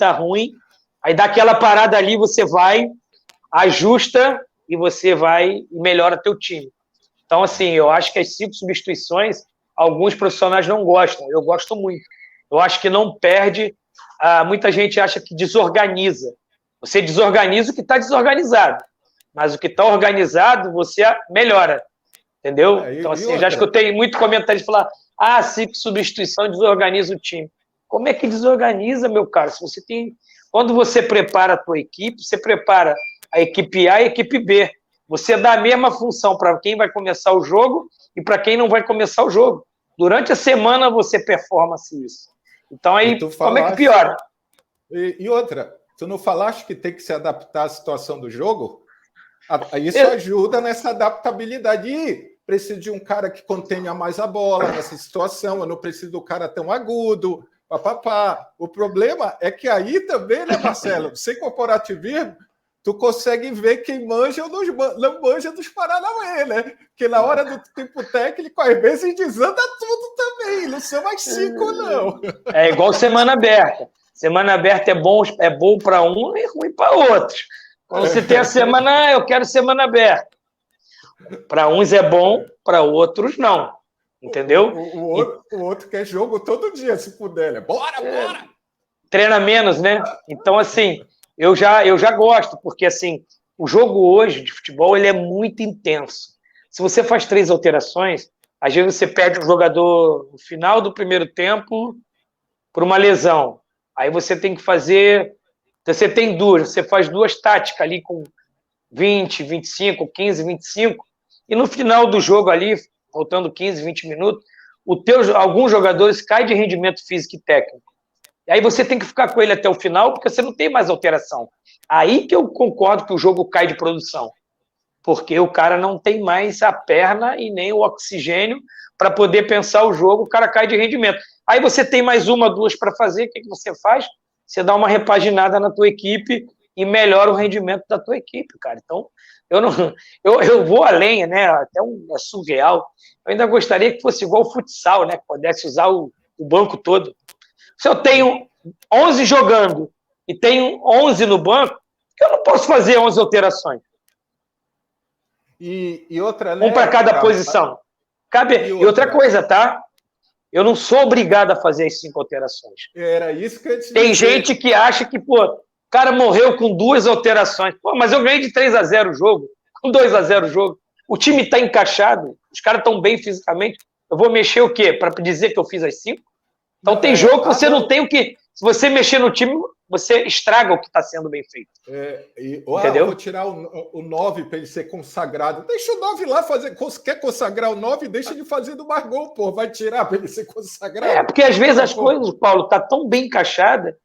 aí dá aquela parada ali, você vai, ajusta e você vai e melhora teu time. Então, assim, eu acho que as 5 substituições, alguns profissionais não gostam, eu gosto muito. Eu acho que não perde, muita gente acha que desorganiza. Você desorganiza o que está desorganizado, mas o que está organizado, você melhora, entendeu? Então, assim, já escutei muito comentário de falar, 5 substituições desorganiza o time. Como é que desorganiza, meu caro? Se você tem... Quando você prepara a tua equipe, você prepara a equipe A e a equipe B. Você dá a mesma função para quem vai começar o jogo e para quem não vai começar o jogo. Durante a semana você performa isso. Então, aí, como é que piora?
E outra, tu não falaste que tem que se adaptar à situação do jogo? Isso ajuda nessa adaptabilidade. E preciso de um cara que contenha mais a bola nessa situação, eu não preciso do cara tão agudo. O problema é que aí também, né, Marcelo? Sem corporativismo, tu consegue ver quem manja ou não manja dos Paranauê, né? Porque na hora do tempo técnico, às vezes desanda tudo também. Não são mais 5, não.
É igual semana aberta. Semana aberta é bom para um e ruim para outros. Quando você tem a semana, eu quero semana aberta. Para uns é bom, para outros não. Entendeu?
O outro quer jogo todo dia, se puder. Né? Bora!
Treina menos, né? Então, assim, eu já gosto, porque, assim, o jogo hoje de futebol, ele é muito intenso. Se você faz 3 alterações, às vezes você perde um jogador no final do primeiro tempo por uma lesão. Aí você tem que fazer... Você tem 2, você faz 2 táticas ali com 20, 25, 15, 25, e no final do jogo ali, faltando 15, 20 minutos, alguns jogadores caem de rendimento físico e técnico. E aí você tem que ficar com ele até o final, porque você não tem mais alteração. Aí que eu concordo que o jogo cai de produção. Porque o cara não tem mais a perna e nem o oxigênio para poder pensar o jogo, o cara cai de rendimento. Aí você tem mais 1, 2 para fazer, o que você faz? Você dá uma repaginada na tua equipe e melhora o rendimento da tua equipe, cara. Então, Eu, não, eu vou além, né? Até é surreal. Eu ainda gostaria que fosse igual o futsal, né? Que pudesse usar o banco todo. Se eu tenho 11 jogando e tenho 11 no banco, eu não posso fazer 11 alterações.
E outra,
Um para
né,
cada
Cabo?
posição. E outra coisa, tá? Eu não sou obrigado a fazer as 5 alterações.
Era isso que eu ia te
Tem
dizer.
gente que acha que, pô, o cara morreu com 2 alterações. Pô, mas eu ganhei de 3-0 o jogo, com 2-0 o jogo. O time está encaixado, os caras estão bem fisicamente. Eu vou mexer o quê? Para dizer que eu fiz as 5? Então tem jogo que você não tem o que... Se você mexer no time, você estraga o que está sendo bem feito.
Entendeu? Eu vou tirar o 9 para ele ser consagrado. Deixa o 9 lá fazer. Quer consagrar o 9? Deixa de fazer do mais gol, pô. Vai tirar para ele ser consagrado.
Porque às vezes as coisas, Paulo, tá tão bem encaixada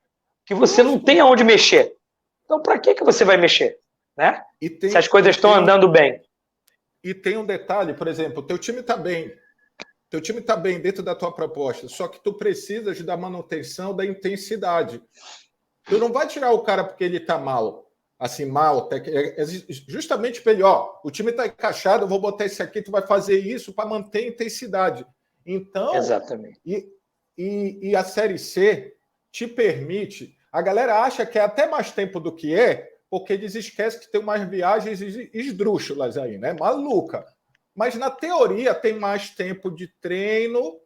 que você não tem aonde mexer. Então, para que você vai mexer? Né? Se as coisas estão andando bem.
E tem um detalhe, por exemplo, teu time está bem. Teu time está bem dentro da tua proposta, só que tu precisas da manutenção da intensidade. Tu não vai tirar o cara porque ele está mal. Assim, mal. Justamente para ele, o time está encaixado, eu vou botar esse aqui, tu vai fazer isso para manter a intensidade. Então,
exatamente.
E a Série C te permite... A galera acha que é até mais tempo do que é, porque eles esquecem que tem umas viagens esdrúxulas aí, né? Maluca. Mas, na teoria, tem mais tempo de treino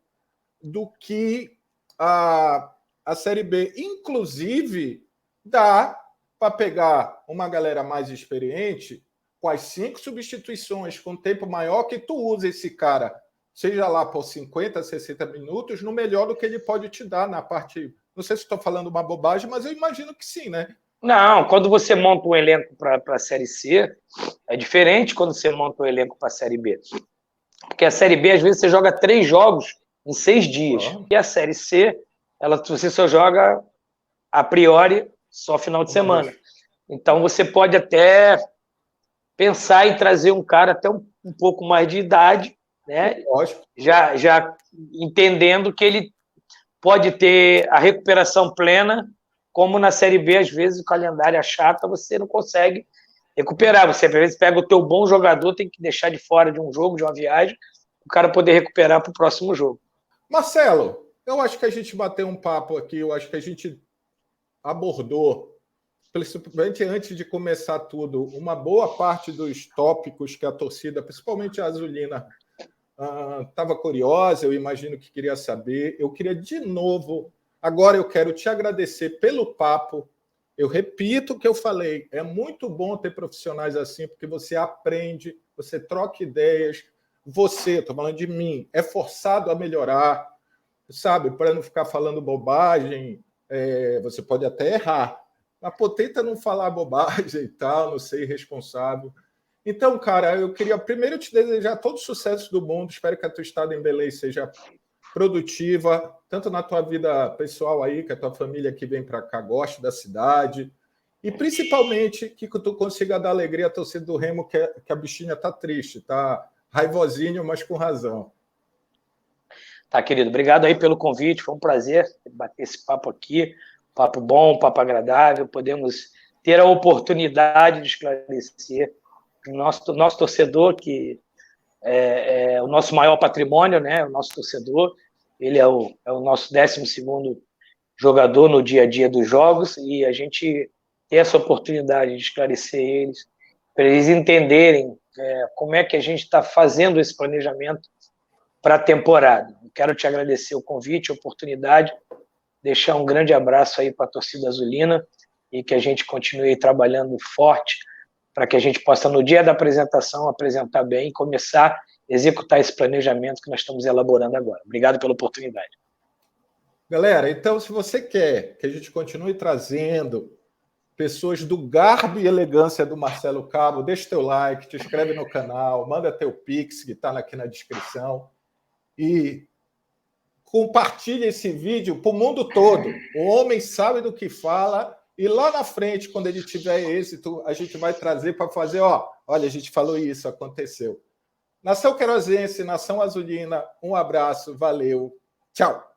do que a Série B. Inclusive, dá para pegar uma galera mais experiente com as 5 substituições, com tempo maior, que tu usa esse cara, seja lá por 50, 60 minutos, no melhor do que ele pode te dar na parte... Não sei se estou falando uma bobagem, mas eu imagino que sim, né?
Não, quando você monta um elenco para a Série C, é diferente quando você monta um elenco para a Série B. Porque a Série B, às vezes, você joga 3 jogos em 6 dias. E a Série C, você só joga, a priori, só final de semana. Então, você pode até pensar em trazer um cara até um pouco mais de idade, né? Já entendendo que ele pode ter a recuperação plena, como na Série B, às vezes, o calendário é chato, você não consegue recuperar. Você, às vezes, pega o teu bom jogador, tem que deixar de fora de um jogo, de uma viagem, o cara poder recuperar para o próximo jogo.
Marcelo, eu acho que a gente bateu um papo aqui, eu acho que a gente abordou, principalmente antes de começar tudo, uma boa parte dos tópicos que a torcida, principalmente a Azulina, estava curiosa, eu imagino que queria saber. Eu queria de novo, agora eu quero te agradecer pelo papo. Eu repito o que eu falei, é muito bom ter profissionais assim, porque você aprende, você troca ideias, você, estou falando de mim, é forçado a melhorar, sabe? Para não ficar falando bobagem, você pode até errar, mas pô, tenta não falar bobagem e tal, não ser irresponsável. Então, cara, eu queria primeiro te desejar todo o sucesso do mundo. Espero que a tua estada em Belém seja produtiva, tanto na tua vida pessoal aí, que a tua família que vem para cá goste da cidade, e principalmente que tu consiga dar alegria à torcida do Remo, que a bichinha tá triste, tá raivosinho, mas com razão.
Tá, querido. Obrigado aí pelo convite. Foi um prazer bater esse papo aqui. Papo bom, papo agradável. Podemos ter a oportunidade de esclarecer o nosso torcedor, que é o nosso maior patrimônio, né? O nosso torcedor. Ele é o nosso 12º jogador no dia a dia dos jogos, e a gente ter essa oportunidade de esclarecer eles, para eles entenderem como é que a gente está fazendo esse planejamento para a temporada. Quero te agradecer o convite, a oportunidade, deixar um grande abraço aí para a torcida azulina e que a gente continue trabalhando forte para que a gente possa, no dia da apresentação, apresentar bem e começar a executar esse planejamento que nós estamos elaborando agora. Obrigado pela oportunidade.
Galera, então, se você quer que a gente continue trazendo pessoas do garbo e elegância do Marcelo Cabo, deixa teu like, te inscreve no canal, manda teu Pix, que está aqui na descrição, e compartilha esse vídeo para o mundo todo. O homem sabe do que fala, e lá na frente, quando ele tiver êxito, a gente vai trazer para fazer, olha, a gente falou isso, aconteceu. Nação Querosense, Nação Azulina, um abraço, valeu, tchau.